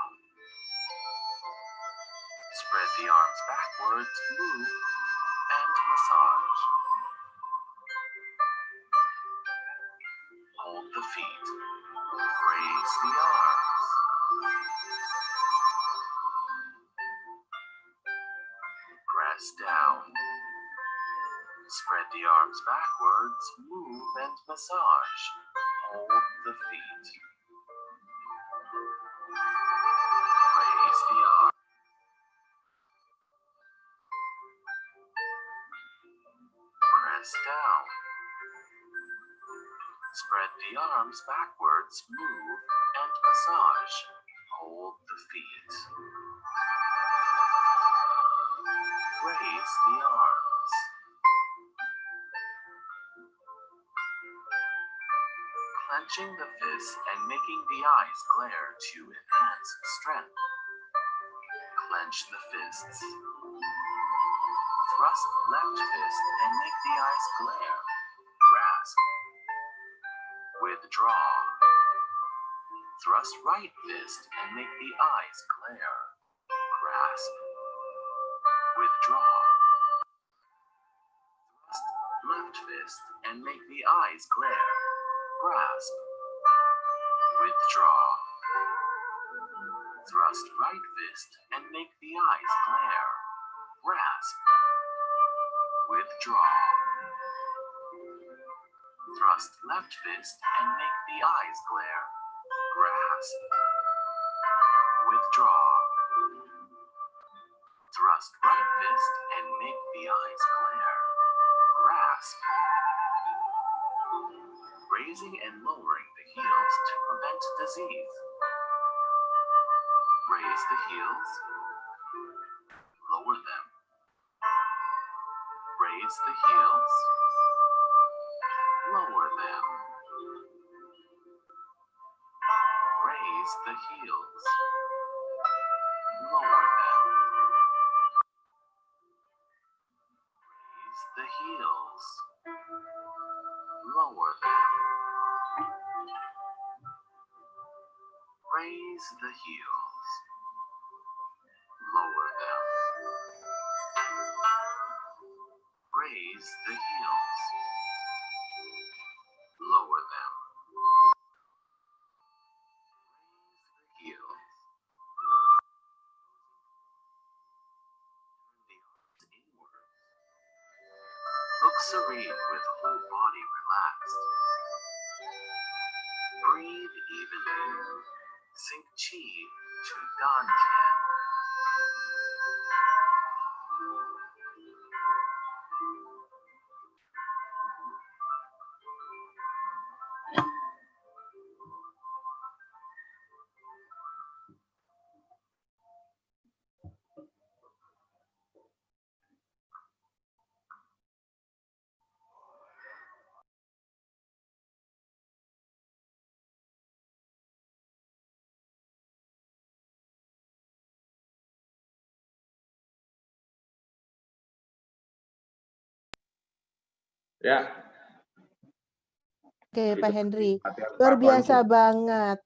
Press. Spread the arms backwards, move and massage. Hold the feet. Raise the arms. Press down. Spread the arms backwards, move and massage. Hold the feet. Raise the arms. Press down. Spread the arms backwards, move and massage. Hold the feet. Raise the arms. Press down. Spread the arms backwards, move and massage. Hold the feet. Raise the arms. Clenching the fists and making the eyes glare to enhance strength. Clench the fists. Thrust left fist and make the eyes glare. Grasp. Withdraw. Thrust right fist and make the eyes glare. Grasp. Withdraw. Thrust left fist and make the eyes glare. Grasp. Withdraw. Thrust right fist and make the eyes glare. Grasp. Withdraw. Thrust left fist and make the eyes glare. Grasp. Withdraw. Thrust right fist and make the eyes glare. Grasp. Raising and lowering the heels to prevent disease. Raise the heels. Lower them. Raise the heels. Lower them. Raise the heels. Lower them. Raise the heels. Lower them. Raise the heels. Lower them. Raise the heels. Lower them. Raise the heels. Turn the arms inward. Look serene with whole body relaxed. Breathe evenly. Sink chi to Dantian. Ya. Oke, Pak Itu Henry. latihan Luar pakuan biasa juga. banget.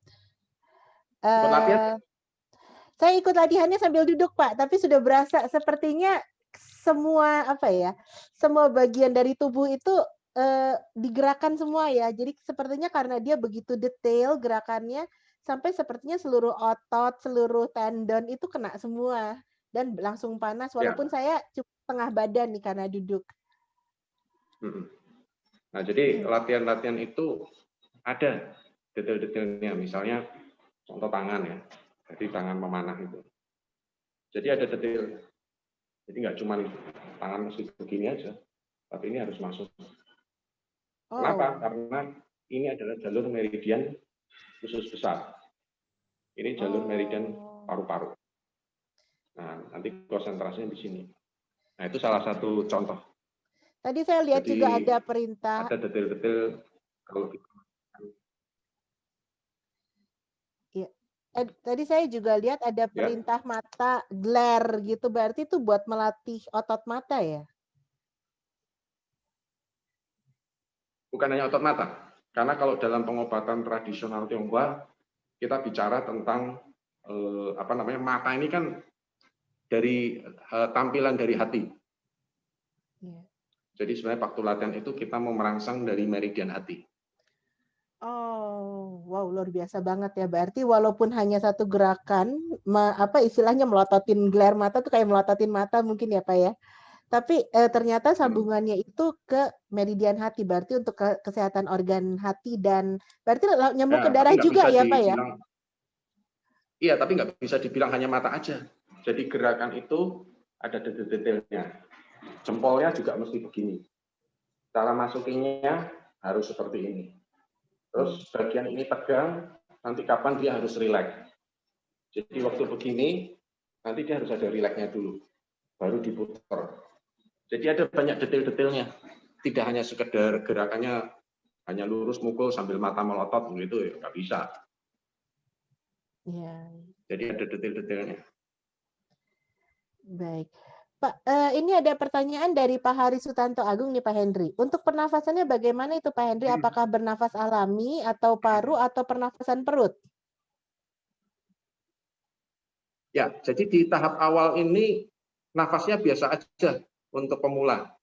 Ikut latihan? Eh, saya ikut latihannya sambil duduk, Pak, tapi sudah berasa sepertinya semua apa ya? Semua bagian dari tubuh itu digerakkan semua ya. Jadi sepertinya karena dia begitu detail gerakannya sampai sepertinya seluruh otot, seluruh tendon itu kena semua dan langsung panas Ya. walaupun saya cuma setengah badan nih karena duduk. Nah, jadi latihan-latihan itu ada detail-detailnya. Misalnya contoh tangan ya. Jadi tangan memanah itu. Jadi ada detail. Jadi nggak cuma tangan mesti begini aja, tapi ini harus masuk. Kenapa? Karena ini adalah jalur meridian usus besar. Ini jalur meridian paru-paru. Nah, nanti konsentrasinya di sini. Nah, itu salah satu contoh. Tadi saya lihat Jadi, juga ada perintah. ada detail-detail kalau kita. Ya. Tadi saya juga lihat ada perintah mata glare gitu. Berarti itu buat melatih otot mata ya? Bukan hanya otot mata. Karena kalau dalam pengobatan tradisional Tionghoa, kita bicara tentang mata ini kan dari tampilan dari hati. Ya. Jadi sebenarnya waktu latihan itu kita mau merangsang dari meridian hati. Oh, wow, luar biasa banget ya. Berarti walaupun hanya satu gerakan, istilahnya melototin glare mata tuh kayak melototin mata mungkin ya Pak ya. Tapi ternyata sambungannya itu ke meridian hati. Berarti untuk kesehatan organ hati dan berarti nyambung ke darah juga ya Pak ya? Iya, tapi nggak bisa dibilang hanya mata aja. Jadi gerakan itu ada detail-detailnya. Jempolnya juga mesti begini. Cara masukinnya harus seperti ini. Terus bagian ini tegang, nanti kapan dia harus rileks. Jadi waktu begini, nanti dia harus ada rileksnya dulu. Baru diputar. Jadi ada banyak detail-detailnya. Tidak hanya sekedar gerakannya hanya lurus mukul sambil mata melotot, begitu ya nggak bisa. Ya. Jadi ada detail-detailnya. Baik. Pak, ini ada pertanyaan dari Pak Hari Sutanto Agung nih Pak Henry. Untuk pernafasannya bagaimana itu Pak Henry? Apakah bernafas alami atau paru atau pernafasan perut? Ya, jadi di tahap awal ini nafasnya biasa aja untuk pemula.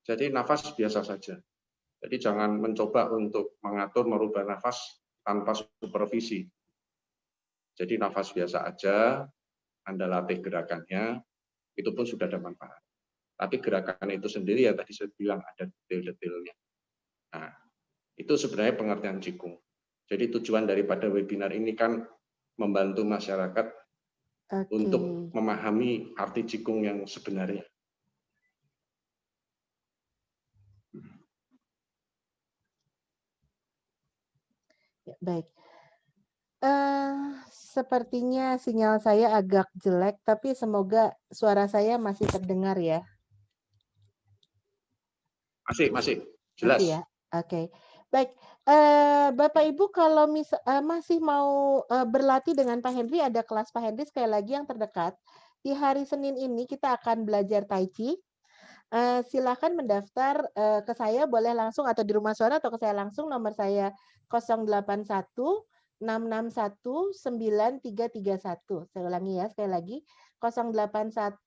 Jadi nafas biasa saja. Jadi jangan mencoba untuk mengatur merubah nafas tanpa supervisi. Jadi nafas biasa aja, Anda latih gerakannya, itu pun sudah ada manfaat. Tapi gerakan itu sendiri ya tadi saya bilang ada detail-detailnya. Nah, itu sebenarnya pengertian Qigong. Jadi tujuan daripada webinar ini kan membantu masyarakat untuk memahami arti Qigong yang sebenarnya. Ya, baik. Sepertinya sinyal saya agak jelek, tapi semoga suara saya masih terdengar ya. Masih jelas. Masih ya. Oke. Baik. Bapak Ibu kalau masih mau berlatih dengan Pak Henry, ada kelas Pak Henry sekali lagi yang terdekat. Di hari Senin ini kita akan belajar Tai Chi. Silakan mendaftar ke saya, boleh langsung atau di rumah suara atau ke saya langsung. Nomor saya 081 661 9331. Saya ulangi ya sekali lagi 081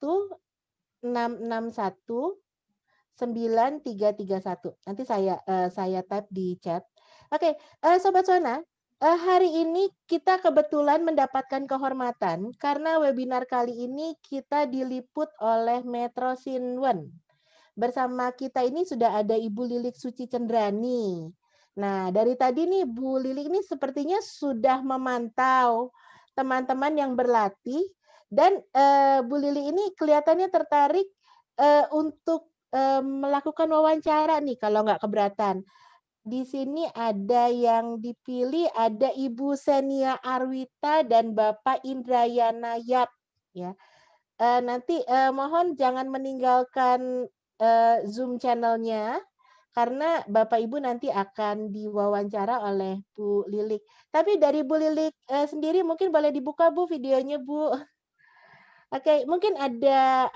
661 9331. Nanti saya type di chat. Oke, Sobat Sona, hari ini kita kebetulan mendapatkan kehormatan karena webinar kali ini kita diliput oleh Metro Sinwen. Bersama kita ini sudah ada Ibu Lilik Suci Cendrani. Nah, dari tadi nih Bu Lilik ini sepertinya sudah memantau teman-teman yang berlatih dan Bu Lilik ini kelihatannya tertarik untuk melakukan wawancara nih kalau nggak keberatan. Di sini ada yang dipilih, ada Ibu Senia Arwita dan Bapak Indrayana Yap. Ya, nanti mohon jangan meninggalkan Zoom channelnya karena Bapak Ibu nanti akan diwawancara oleh Bu Lilik. Tapi dari Bu Lilik sendiri mungkin boleh dibuka Bu videonya Bu. Oke, mungkin ada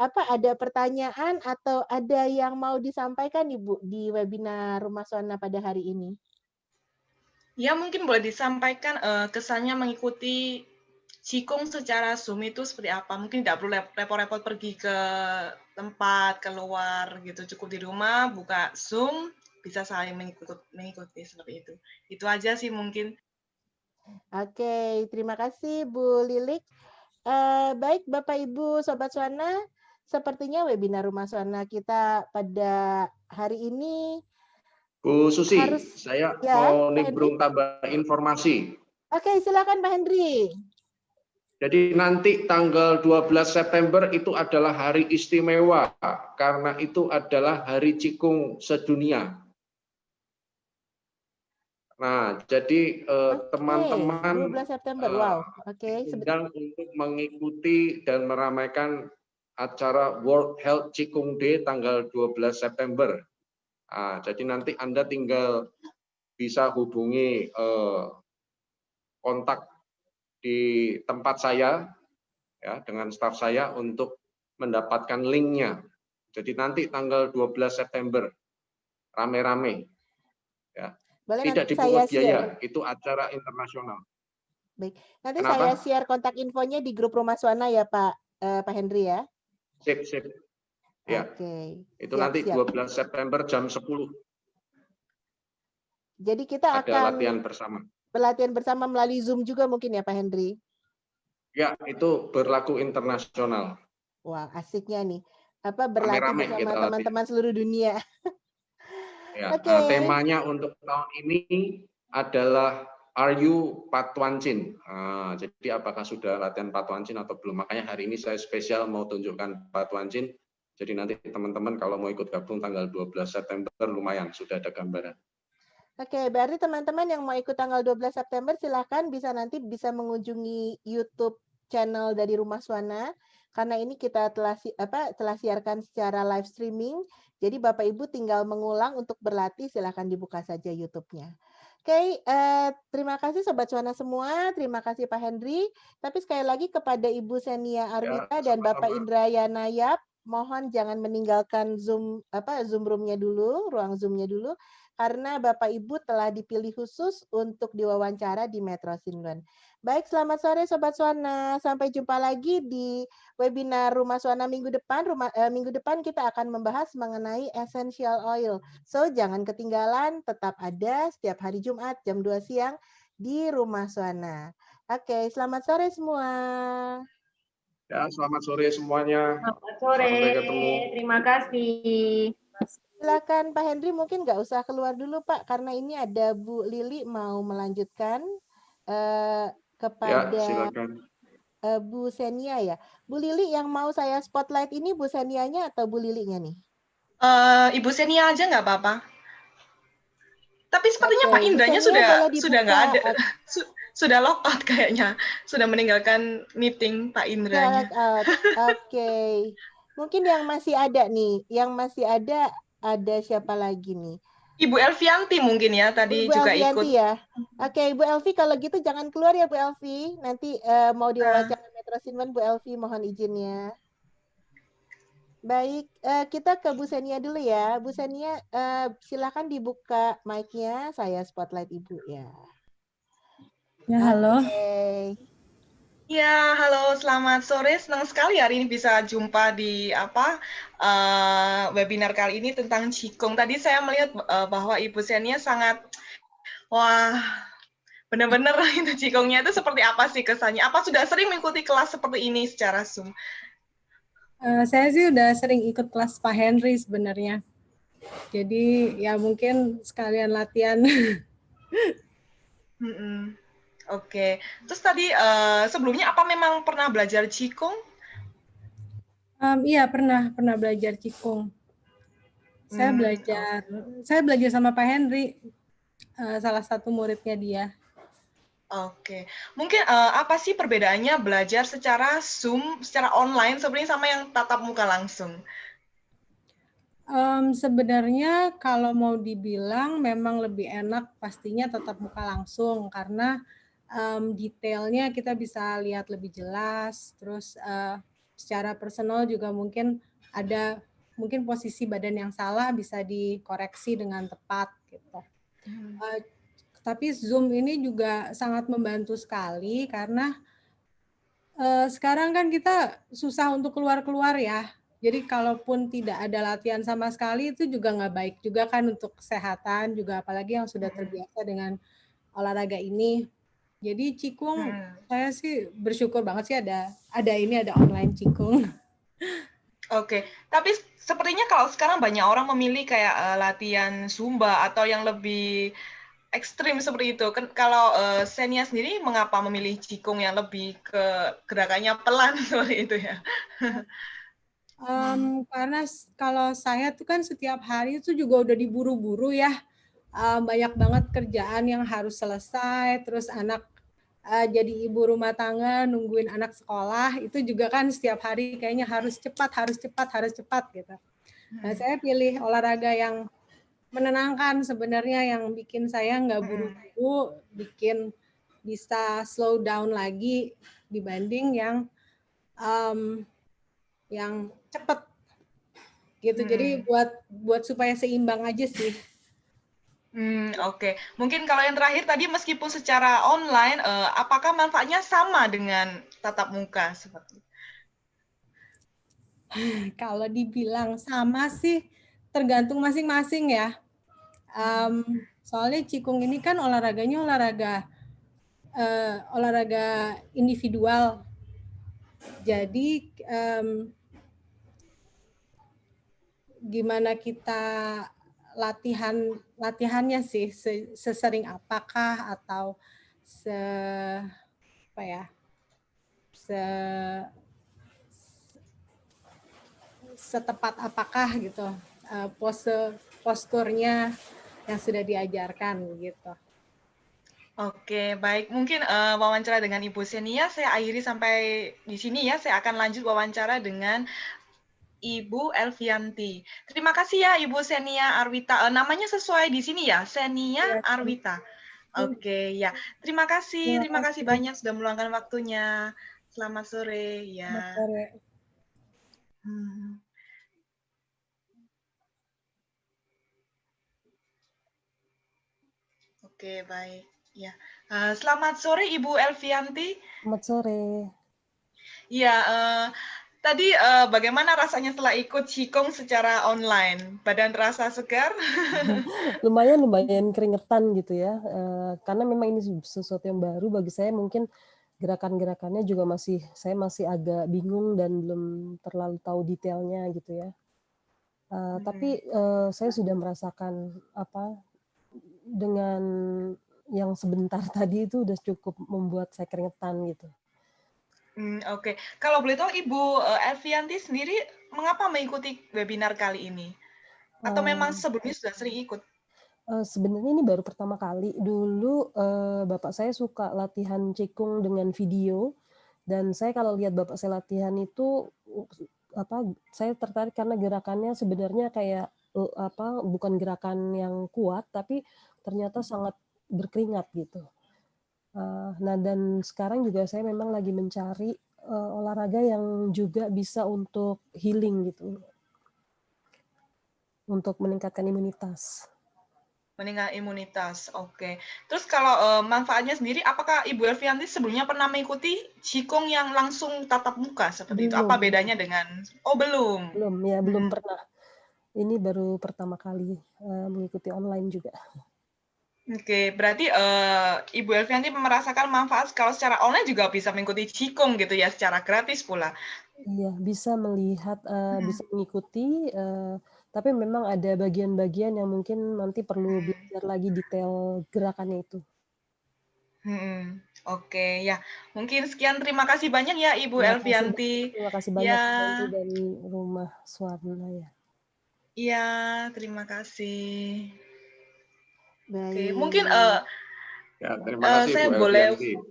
pertanyaan atau ada yang mau disampaikan Ibu di webinar Rumah Sona pada hari ini? Ya, mungkin boleh disampaikan kesannya mengikuti Qigong secara Zoom itu seperti apa? Mungkin tidak perlu repot-repot pergi ke tempat, keluar gitu. Cukup di rumah, buka Zoom, bisa saling mengikuti seperti itu. Itu aja sih mungkin. Oke, terima kasih Bu Lilik. Baik Bapak Ibu Sobat Swana, sepertinya webinar Rumah Swana kita pada hari ini Bu Susi, harus saya ya, mau Pak Henry. nimbrung tambah informasi. Oke, silakan Pak Henry. Jadi nanti tanggal 12 September itu adalah hari istimewa karena itu adalah hari Qigong sedunia. Nah, jadi teman-teman 12 September. Wow. Oke, diundang untuk mengikuti dan meramaikan acara World Health Qigong Day tanggal 12 September. Nah, jadi nanti Anda tinggal bisa hubungi kontak di tempat saya ya dengan staf saya untuk mendapatkan linknya. Jadi nanti tanggal 12 September rame-rame ya. boleh Tidak nanti dipungut saya share. biaya, itu acara internasional. Baik, nanti Kenapa? saya share kontak infonya di grup Rumah Swana ya Pak Henry ya. Sip. Ya. Oke. Itu siap, nanti siap. 12 September jam 10. Jadi kita ada akan latihan bersama. Pelatihan bersama melalui Zoom juga mungkin ya Pak Henry? Ya, itu berlaku internasional. Wah, asiknya nih. Berlatih Rame-rame bersama kita teman-teman seluruh dunia. Ya, Oke. nah, temanya untuk tahun ini adalah Are you Patuancin? Nah, jadi apakah sudah latihan Patuancin atau belum? Makanya hari ini saya spesial mau tunjukkan Patuancin. Jadi nanti teman-teman kalau mau ikut gabung tanggal 12 September lumayan sudah ada gambaran. Oke, berarti teman-teman yang mau ikut tanggal 12 September silahkan nanti bisa mengunjungi YouTube channel dari Rumah Swana karena ini kita telah siarkan secara live streaming. Jadi Bapak Ibu tinggal mengulang untuk berlatih, silahkan dibuka saja YouTube-nya. Oke, terima kasih Sobat Swana semua, terima kasih Pak Henry. Tapi sekali lagi kepada Ibu Senia Arwita dan Bapak Indrayana Yap, mohon jangan meninggalkan Zoom room-nya dulu, ruang Zoom-nya dulu, karena Bapak Ibu telah dipilih khusus untuk diwawancara di Metro Sinlon. Baik, selamat sore Sobat Swana. Sampai jumpa lagi di webinar Rumah Swana minggu depan. Minggu depan kita akan membahas mengenai essential oil. So, jangan ketinggalan, tetap ada setiap hari Jumat jam 2 siang di Rumah Swana. Oke, selamat sore semua. Ya, selamat sore semuanya. Selamat sore. Sampai ketemu. Terima kasih. Silakan Pak Henry, mungkin nggak usah keluar dulu Pak, karena ini ada Bu Lili mau melanjutkan kepada ya, silakan. Bu Senia ya. Bu Lili yang mau saya spotlight ini Bu Senianya atau Bu Lilinya nih? Ibu Senia aja nggak apa-apa. Tapi sepertinya Pak Indranya sudah nggak ada. Sudah lock out kayaknya. Sudah meninggalkan meeting Pak Indranya. Oke. Mungkin yang masih ada nih, ada siapa lagi nih? Ibu Elvianti mungkin ya tadi Ibu juga Elvianti ikut. Ya. Oke, Ibu Elvi kalau gitu jangan keluar ya Bu Elvi. Nanti mau diwawancara Metro Sinlon Bu Elvi, mohon izinnya. Baik, kita ke Bu Senia dulu ya. Bu Senia, silakan dibuka mic-nya, saya spotlight Ibu ya. Ya, halo. Okay. Ya, halo, selamat sore. Senang sekali hari ini bisa jumpa di webinar kali ini tentang Qigong. Tadi saya melihat bahwa Ibu Senia sangat, benar-benar itu Qigongnya itu seperti apa sih kesannya? Apa sudah sering mengikuti kelas seperti ini secara Zoom? Saya sih udah sering ikut kelas Pak Henry sebenarnya. Jadi ya mungkin sekalian latihan. Oke. Terus tadi sebelumnya apa memang pernah belajar Qigong? Iya pernah belajar Qigong. Saya belajar sama Pak Henry, salah satu muridnya dia. Oke, mungkin apa sih perbedaannya belajar secara Zoom, secara online sebenarnya sama yang tatap muka langsung? Sebenarnya kalau mau dibilang memang lebih enak pastinya tatap muka langsung karena detailnya kita bisa lihat lebih jelas, terus secara personal juga mungkin ada posisi badan yang salah bisa dikoreksi dengan tepat gitu. Tapi Zoom ini juga sangat membantu sekali karena sekarang kan kita susah untuk keluar-keluar ya. Jadi kalaupun tidak ada latihan sama sekali itu juga nggak baik juga kan untuk kesehatan juga, apalagi yang sudah terbiasa dengan olahraga ini. Jadi Cikung, saya sih bersyukur banget sih ada online Cikung. Oke, tapi sepertinya kalau sekarang banyak orang memilih kayak latihan Zumba atau yang lebih ekstrim seperti itu. Kalau Xenia sendiri mengapa memilih Qigong yang lebih ke gerakannya pelan seperti itu ya? Karena kalau saya tuh kan setiap hari itu juga udah diburu-buru ya. Banyak banget kerjaan yang harus selesai, terus anak jadi ibu rumah tangga, nungguin anak sekolah, itu juga kan setiap hari kayaknya harus cepat gitu. Nah, saya pilih olahraga yang menenangkan sebenarnya, yang bikin saya nggak buru-buru, bikin bisa slow down lagi dibanding yang cepat gitu. Jadi buat supaya seimbang aja sih. Oke. Mungkin kalau yang terakhir tadi meskipun secara online, apakah manfaatnya sama dengan tatap muka seperti? Kalau dibilang sama sih tergantung masing-masing ya. Soalnya Qigong ini kan olahraganya olahraga individual. Jadi gimana kita latihannya sih, sesering apakah atau setepat apakah gitu posturnya yang sudah diajarkan gitu. Oke, baik. Mungkin wawancara dengan Ibu Xenia saya akhiri sampai di sini ya. Saya akan lanjut wawancara dengan Ibu Elvianti. Terima kasih ya Ibu Xenia Arwita. Namanya sesuai di sini ya, Xenia Arwita. Oke, ya. Terima kasih banyak sudah meluangkan waktunya. Selamat sore ya. Selamat sore. Oke, baik. Ya. Selamat sore Ibu Elvianti. Selamat sore. Ya, tadi bagaimana rasanya setelah ikut Qigong secara online? Badan terasa segar? Lumayan keringetan gitu ya. Karena memang ini sesuatu yang baru bagi saya, mungkin gerakan-gerakannya juga saya masih agak bingung dan belum terlalu tahu detailnya gitu ya. Tapi saya sudah merasakan dengan yang sebentar tadi itu udah cukup membuat saya keringetan gitu. Oke. Kalau boleh tahu Ibu Elvianti sendiri mengapa mengikuti webinar kali ini? Atau memang sebelumnya sudah sering ikut? Sebenarnya ini baru pertama kali. Dulu bapak saya suka latihan Qigong dengan video, dan saya kalau lihat bapak saya latihan itu saya tertarik karena gerakannya sebenarnya kayak bukan gerakan yang kuat, tapi ternyata sangat berkeringat gitu. Nah, dan sekarang juga saya memang lagi mencari olahraga yang juga bisa untuk healing gitu, untuk meningkatkan imunitas. Meningkatkan imunitas, oke. Terus kalau manfaatnya sendiri, apakah Ibu Elvianti sebelumnya pernah mengikuti Qigong yang langsung tatap muka seperti itu? Apa bedanya dengan? Oh, belum. Belum pernah. Ini baru pertama kali mengikuti online juga. Oke, berarti Ibu Elvianti merasakan manfaat kalau secara online juga bisa mengikuti Qigong gitu ya, secara gratis pula. Iya, bisa melihat, bisa mengikuti, tapi memang ada bagian-bagian yang mungkin nanti perlu belajar lagi detail gerakannya itu. Oke, ya. Mungkin sekian, terima kasih banyak ya Ibu Elvianti. Terima kasih banyak dari Rumah Swarna ya. Iya, terima kasih. Baik. Oke, mungkin ya, terima kasih saya Bu boleh Elvianti.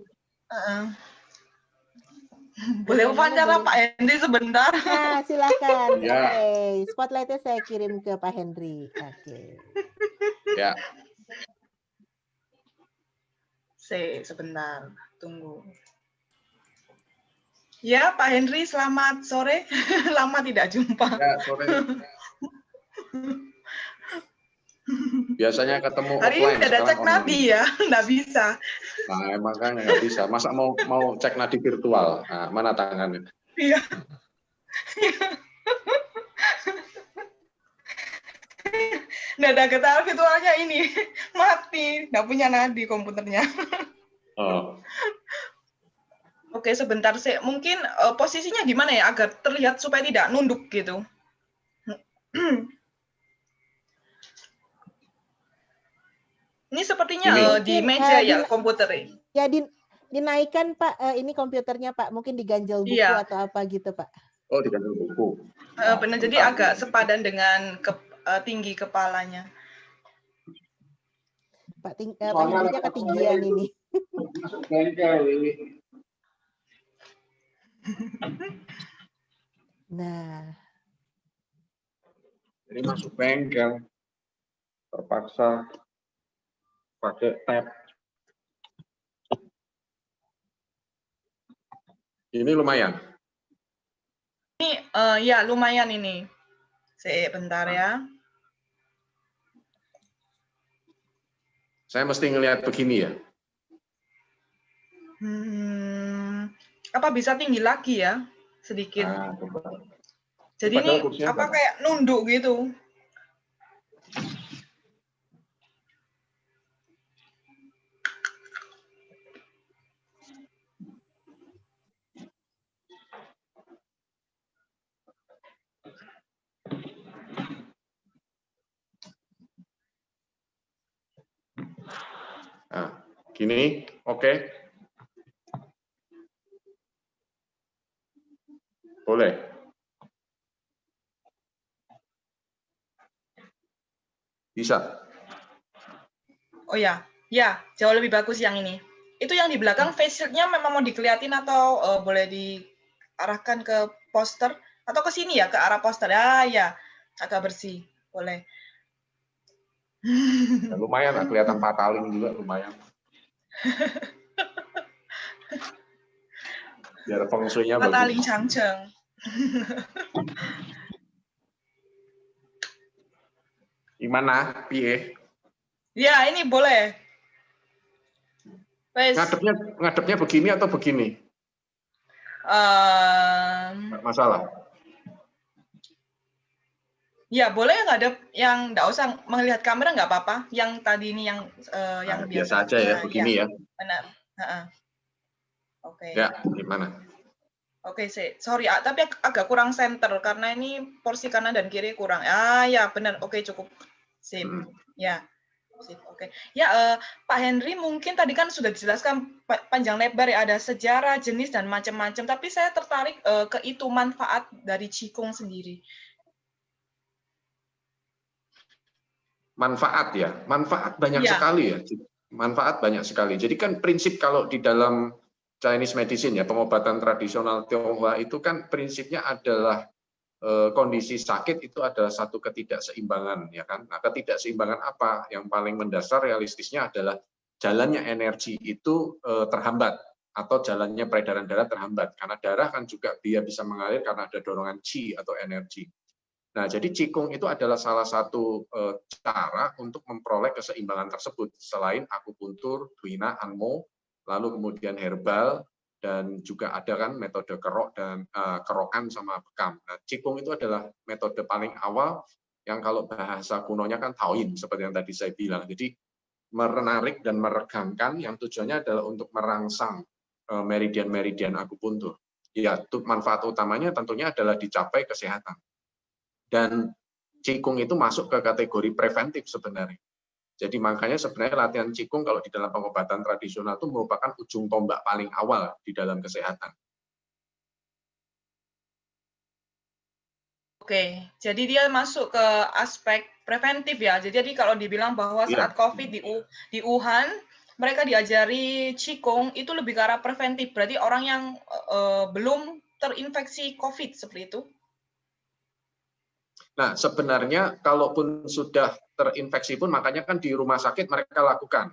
Boleh wawancara Pak Henry sebentar? Nah, silakan. Ya. Oke, spotlightnya saya kirim ke Pak Henry. Oke. Ya. Sebentar, tunggu. Ya, Pak Henry, selamat sore. Lama tidak jumpa. Ya, sore. Biasanya ketemu Hari ini offline, udah ada sekarang cek online. nadi ya, nggak bisa. Nah, emang kan nggak bisa. Masa mau cek nadi virtual? Nah, mana tangannya? Iya. Nggak ada getaran virtualnya ini. Mati, nggak punya nadi komputernya. Oh. Oke, sebentar sih. Mungkin posisinya gimana ya agar terlihat supaya tidak nunduk gitu. Ini sepertinya di Mungkin, meja ya komputernya. Ya dinaikkan Pak, ini komputernya Pak, mungkin diganjel buku Iya. atau apa gitu Pak. Oh, diganjel buku. Benar, jadi agak sepadan dengan tinggi kepalanya. Pak Hendrinya ketinggian ini. Masuk bengkel ini. Nah. Jadi masuk bengkel, terpaksa pakai tab. Ini lumayan. Ini ya lumayan ini. Sebentar ya. Saya mesti ngelihat begini ya. Apa bisa tinggi lagi ya? Sedikit. Nah, jadi ini apa kayak nunduk gitu. Nah, gini, oke. Boleh. Bisa. Oh ya, ya jauh lebih bagus yang ini. Itu yang di belakang face shield-nya memang mau dikeliatin atau boleh diarahkan ke poster atau ke sini ya, ke arah poster. Ya, agak bersih, boleh. Ya, lumayan lah, kelihatan pataling juga lumayan. Biar feng shui-nya bagus. Pataling changcheng. Gimana, Pie? Ya, ini boleh. Ngadepnya begini atau begini? Masalah. Ya, boleh ngadep yang nggak usah melihat kamera nggak apa-apa. Yang tadi ini yang biasa aja ya, begini ya. Benar. Oke. Ya, gimana? Oke, sorry, tapi agak kurang center karena ini porsi kanan dan kiri kurang. Ya, benar. Oke, cukup. Sip. Ya. Sip. Oke. Ya, Pak Henry mungkin tadi kan sudah dijelaskan panjang lebar ya, ada sejarah, jenis dan macam-macam, tapi saya tertarik ke itu manfaat dari Qigong sendiri. Manfaat ya, manfaat banyak sekali ya, manfaat banyak sekali. Jadi kan prinsip kalau di dalam Chinese medicine ya, pengobatan tradisional Tionghoa itu kan prinsipnya adalah kondisi sakit itu adalah satu ketidakseimbangan ya kan. Nah, ketidakseimbangan apa yang paling mendasar realistisnya adalah jalannya energi itu terhambat atau jalannya peredaran darah terhambat karena darah kan juga dia bisa mengalir karena ada dorongan qi atau energi. Nah, jadi Qigong itu adalah salah satu cara untuk memperoleh keseimbangan tersebut selain akupuntur, Duina, Anmo, lalu kemudian herbal dan juga ada kan metode kerok dan kerokan sama bekam. Nah, Qigong itu adalah metode paling awal yang kalau bahasa kunonya kan Taoyin seperti yang tadi saya bilang. Jadi menarik dan meregangkan yang tujuannya adalah untuk merangsang meridian-meridian akupuntur. Ya, manfaat utamanya tentunya adalah dicapai kesehatan. Dan Qigong itu masuk ke kategori preventif sebenarnya. Jadi makanya sebenarnya latihan Qigong kalau di dalam pengobatan tradisional itu merupakan ujung tombak paling awal di dalam kesehatan. Oke, jadi dia masuk ke aspek preventif ya. Jadi kalau dibilang bahwa saat COVID di Wuhan, mereka diajari Qigong itu lebih ke arah preventif. Berarti orang yang belum terinfeksi COVID seperti itu? Nah, sebenarnya kalaupun sudah terinfeksi pun makanya kan di rumah sakit mereka lakukan.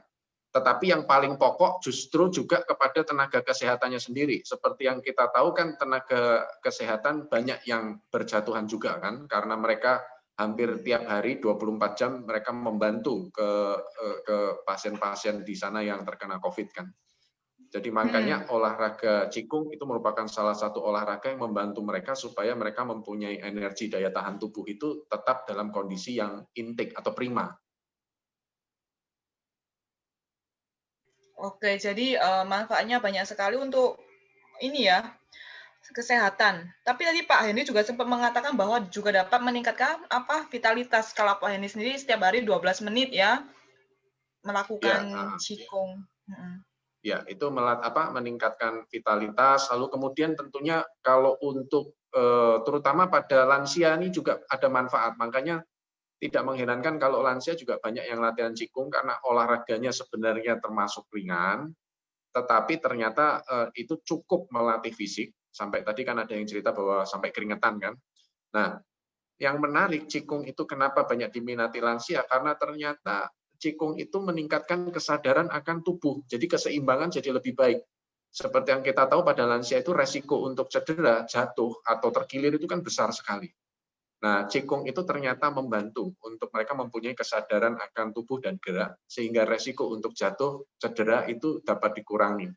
Tetapi yang paling pokok justru juga kepada tenaga kesehatannya sendiri. Seperti yang kita tahu kan tenaga kesehatan banyak yang berjatuhan juga kan karena mereka hampir tiap hari 24 jam mereka membantu ke pasien-pasien di sana yang terkena COVID kan. Jadi makanya olahraga Qigong itu merupakan salah satu olahraga yang membantu mereka supaya mereka mempunyai energi daya tahan tubuh itu tetap dalam kondisi yang intake atau prima. Oke, jadi manfaatnya banyak sekali untuk ini ya, kesehatan. Tapi tadi Pak Henry juga sempat mengatakan bahwa juga dapat meningkatkan vitalitas. Kalau Pak Henry sendiri setiap hari 12 menit ya melakukan Qigong. Ya, itu meningkatkan vitalitas. Lalu kemudian tentunya kalau untuk terutama pada lansia ini juga ada manfaat. Makanya tidak mengherankan kalau lansia juga banyak yang latihan Qigong karena olahraganya sebenarnya termasuk ringan, tetapi ternyata itu cukup melatih fisik. Sampai tadi kan ada yang cerita bahwa sampai keringetan kan. Nah, yang menarik Qigong itu kenapa banyak diminati lansia karena ternyata Qigong itu meningkatkan kesadaran akan tubuh, jadi keseimbangan jadi lebih baik. Seperti yang kita tahu pada lansia itu resiko untuk cedera, jatuh, atau terkilir itu kan besar sekali. Nah, Qigong itu ternyata membantu untuk mereka mempunyai kesadaran akan tubuh dan gerak, sehingga resiko untuk jatuh, cedera itu dapat dikurangi.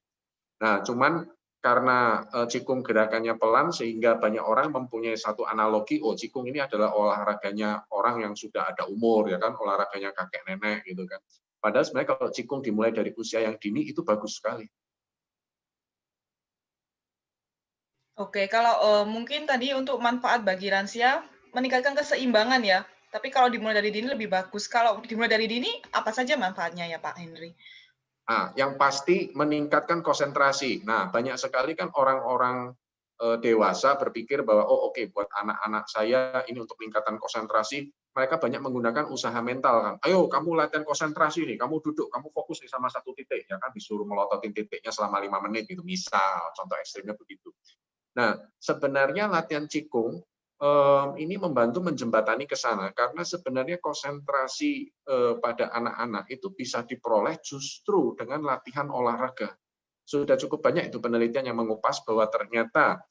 Nah, cuman karena Qigong gerakannya pelan sehingga banyak orang mempunyai satu analogi, oh Qigong ini adalah olahraganya orang yang sudah ada umur ya kan, olahraganya kakek nenek gitu kan. Padahal sebenarnya kalau Qigong dimulai dari usia yang dini itu bagus sekali. Oke, kalau mungkin tadi untuk manfaat bagi lansia meningkatkan keseimbangan ya. Tapi kalau dimulai dari dini lebih bagus. Kalau dimulai dari dini apa saja manfaatnya ya Pak Henry? Nah, yang pasti meningkatkan konsentrasi. Nah, banyak sekali kan orang-orang dewasa berpikir bahwa oh oke, buat anak-anak saya ini untuk meningkatkan konsentrasi, mereka banyak menggunakan usaha mental kan. Ayo kamu latihan konsentrasi nih, kamu duduk, kamu fokus nih sama satu titik ya kan, disuruh melototin titiknya selama 5 menit gitu. Misal contoh ekstrimnya begitu. Nah, sebenarnya latihan Qigong ini membantu menjembatani ke sana karena sebenarnya konsentrasi pada anak-anak itu bisa diperoleh justru dengan latihan olahraga. Sudah cukup banyak itu penelitian yang mengupas bahwa ternyata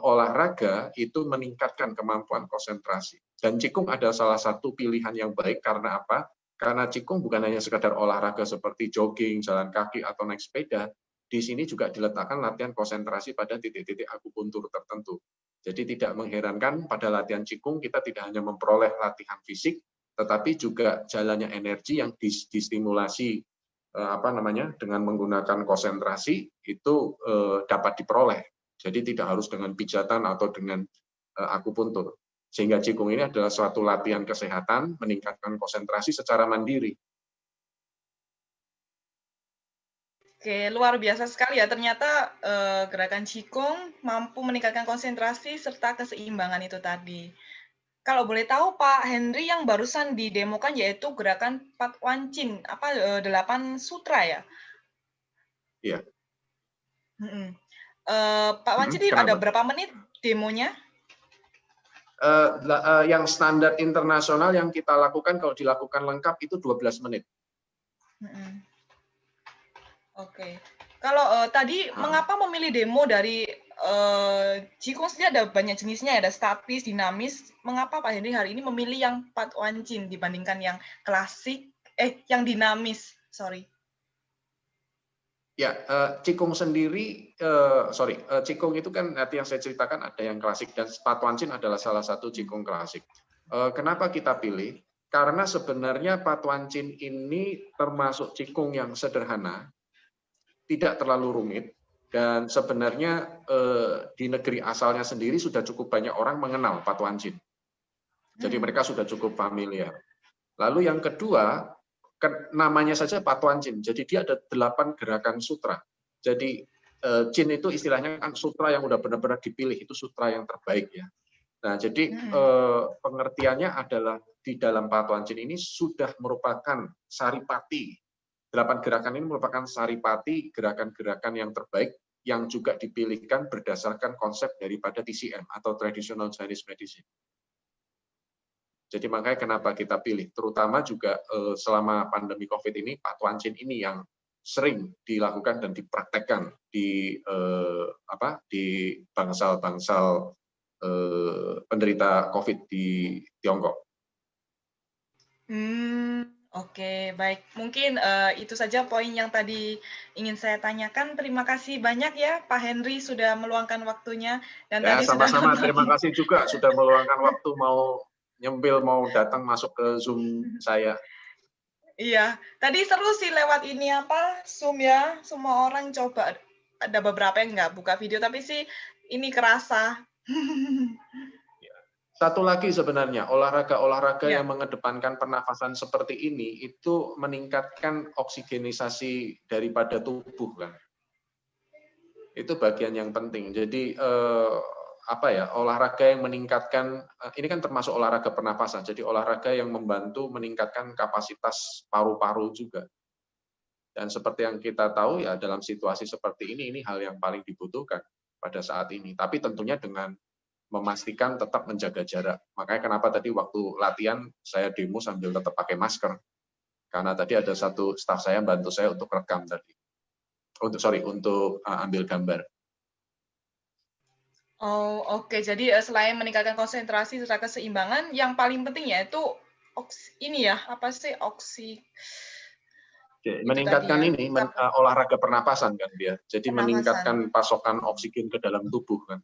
olahraga itu meningkatkan kemampuan konsentrasi. Dan Qigong adalah salah satu pilihan yang baik karena apa? Karena Qigong bukan hanya sekedar olahraga seperti jogging, jalan kaki, atau naik sepeda. Di sini juga diletakkan latihan konsentrasi pada titik-titik akupuntur tertentu. Jadi tidak mengherankan pada latihan Qigong kita tidak hanya memperoleh latihan fisik, tetapi juga jalannya energi yang distimulasi dengan menggunakan konsentrasi itu dapat diperoleh. Jadi tidak harus dengan pijatan atau dengan akupuntur. Sehingga Qigong ini adalah suatu latihan kesehatan meningkatkan konsentrasi secara mandiri. Oke, luar biasa sekali ya. Ternyata gerakan Qigong mampu meningkatkan konsentrasi serta keseimbangan itu tadi. Kalau boleh tahu Pak Henry yang barusan didemokan yaitu gerakan Pat Wan Chin, 8 sutra ya? Iya. Pak Wan Chin ada berapa menit demonya? Yang standar internasional yang kita lakukan kalau dilakukan lengkap itu 12 menit. Oke. Kalau tadi mengapa memilih demo dari Qigong sendiri ada banyak jenisnya, ada statis, dinamis. Mengapa Pak Henry hari ini memilih yang Pat Wan Chin dibandingkan yang klasik, yang dinamis, sorry. Ya, Qigong sendiri, Qigong itu kan nanti yang saya ceritakan ada yang klasik dan Pat Wan Chin adalah salah satu Qigong klasik. Kenapa kita pilih? Karena sebenarnya Pat Wan Chin ini termasuk Qigong yang sederhana, tidak terlalu rumit, dan sebenarnya di negeri asalnya sendiri sudah cukup banyak orang mengenal Pat Wan Chin. Jadi mereka sudah cukup familiar. Lalu yang kedua, namanya saja Pat Wan Chin, jadi dia ada 8 gerakan sutra. Jadi Chin itu istilahnya kan sutra yang udah benar-benar dipilih, itu sutra yang terbaik ya. Nah, jadi pengertiannya adalah di dalam Pat Wan Chin ini sudah merupakan saripati. 8 gerakan ini merupakan saripati, gerakan-gerakan yang terbaik yang juga dipilihkan berdasarkan konsep daripada TCM atau Traditional Chinese Medicine. Jadi makanya kenapa kita pilih, terutama juga selama pandemi COVID ini, Pat Wan Chin ini yang sering dilakukan dan dipraktekkan di bangsal-bangsal penderita COVID di Tiongkok. Oke, baik. Mungkin itu saja poin yang tadi ingin saya tanyakan. Terima kasih banyak ya Pak Henry sudah meluangkan waktunya dan Ya, tadi sudah sama-sama. Terima kasih juga sudah meluangkan waktu mau nyempil, mau datang masuk ke Zoom saya. Iya, tadi seru sih lewat ini apa Zoom ya. Semua orang coba. Ada beberapa yang nggak buka video, tapi sih ini kerasa. Satu lagi sebenarnya, olahraga-olahraga Ya. yang mengedepankan pernafasan seperti ini itu meningkatkan oksigenisasi daripada tubuh kan. Itu bagian yang penting. Jadi apa ya, olahraga yang meningkatkan, ini kan termasuk olahraga pernafasan. Jadi olahraga yang membantu meningkatkan kapasitas paru-paru juga. Dan seperti yang kita tahu ya dalam situasi seperti ini hal yang paling dibutuhkan pada saat ini. Tapi tentunya dengan memastikan tetap menjaga jarak. Makanya kenapa tadi waktu latihan saya demo sambil tetap pakai masker. Karena tadi ada satu staf saya bantu saya untuk rekam tadi. Untuk ambil gambar. Oh, oke. Jadi selain meningkatkan konsentrasi serta keseimbangan, yang paling penting ya itu Meningkatkan tadi ya, olahraga pernapasan kan dia. Jadi pernafasan. meningkatkan pasokan oksigen ke dalam tubuh kan.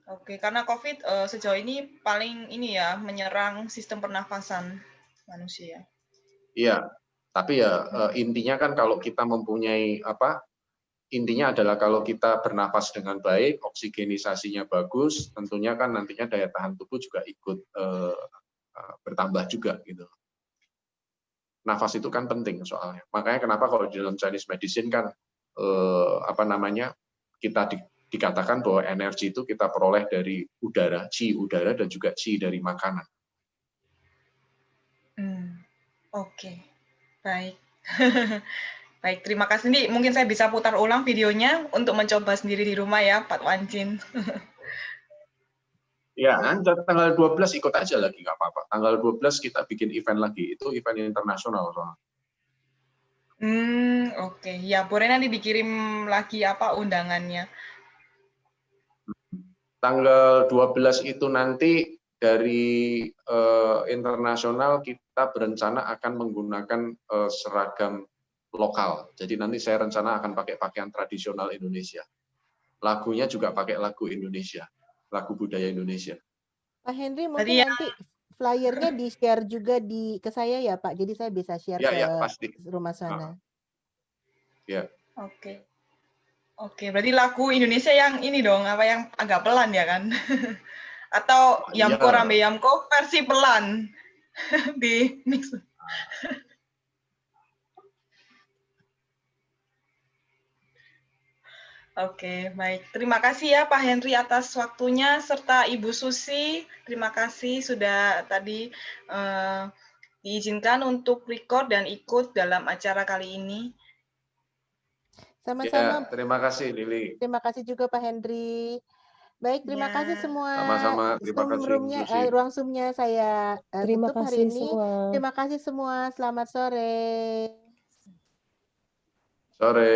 Oke, karena COVID sejauh ini paling menyerang sistem pernafasan manusia. Iya, tapi ya intinya kan kalau kita mempunyai intinya adalah kalau kita bernapas dengan baik, oksigenisasinya bagus, tentunya kan nantinya daya tahan tubuh juga ikut bertambah juga gitu. Nafas itu kan penting soalnya. Makanya kenapa kalau di dalam Chinese medicine kan kita dikatakan bahwa energi itu kita peroleh dari udara, qi udara dan juga qi dari makanan. Oke, baik. Baik, terima kasih. Nih, mungkin saya bisa putar ulang videonya untuk mencoba sendiri di rumah ya, Pak Wancin. Ya, tanggal 12 ikut aja lagi, nggak apa-apa. Tanggal 12 kita bikin event lagi, itu event internasional soalnya. Oke. Ya, boleh nanti dikirim lagi undangannya. Tanggal 12 itu nanti dari internasional kita berencana akan menggunakan seragam lokal. Jadi nanti saya rencana akan pakai pakaian tradisional Indonesia. Lagunya juga pakai lagu Indonesia, lagu budaya Indonesia. Pak Henry, mungkin nanti flyernya di-share juga ke saya ya Pak, jadi saya bisa share ke pasti. rumah sana. Ya. Oke, berarti lagu Indonesia yang ini dong, yang agak pelan ya kan? Atau Yamko Rambe Yamko versi pelan di mix. Oke, baik. Terima kasih ya Pak Henry atas waktunya, serta Ibu Susi. Terima kasih sudah tadi diizinkan untuk record dan ikut dalam acara kali ini. Sama-sama. Ya, terima kasih Lili. Terima kasih juga Pak Henry. Baik, terima kasih semua. Sama-sama, terima kasih. Ruang Zoom-nya saya terima tutup kasih hari ini. semua. Terima kasih semua. Selamat sore. Sore.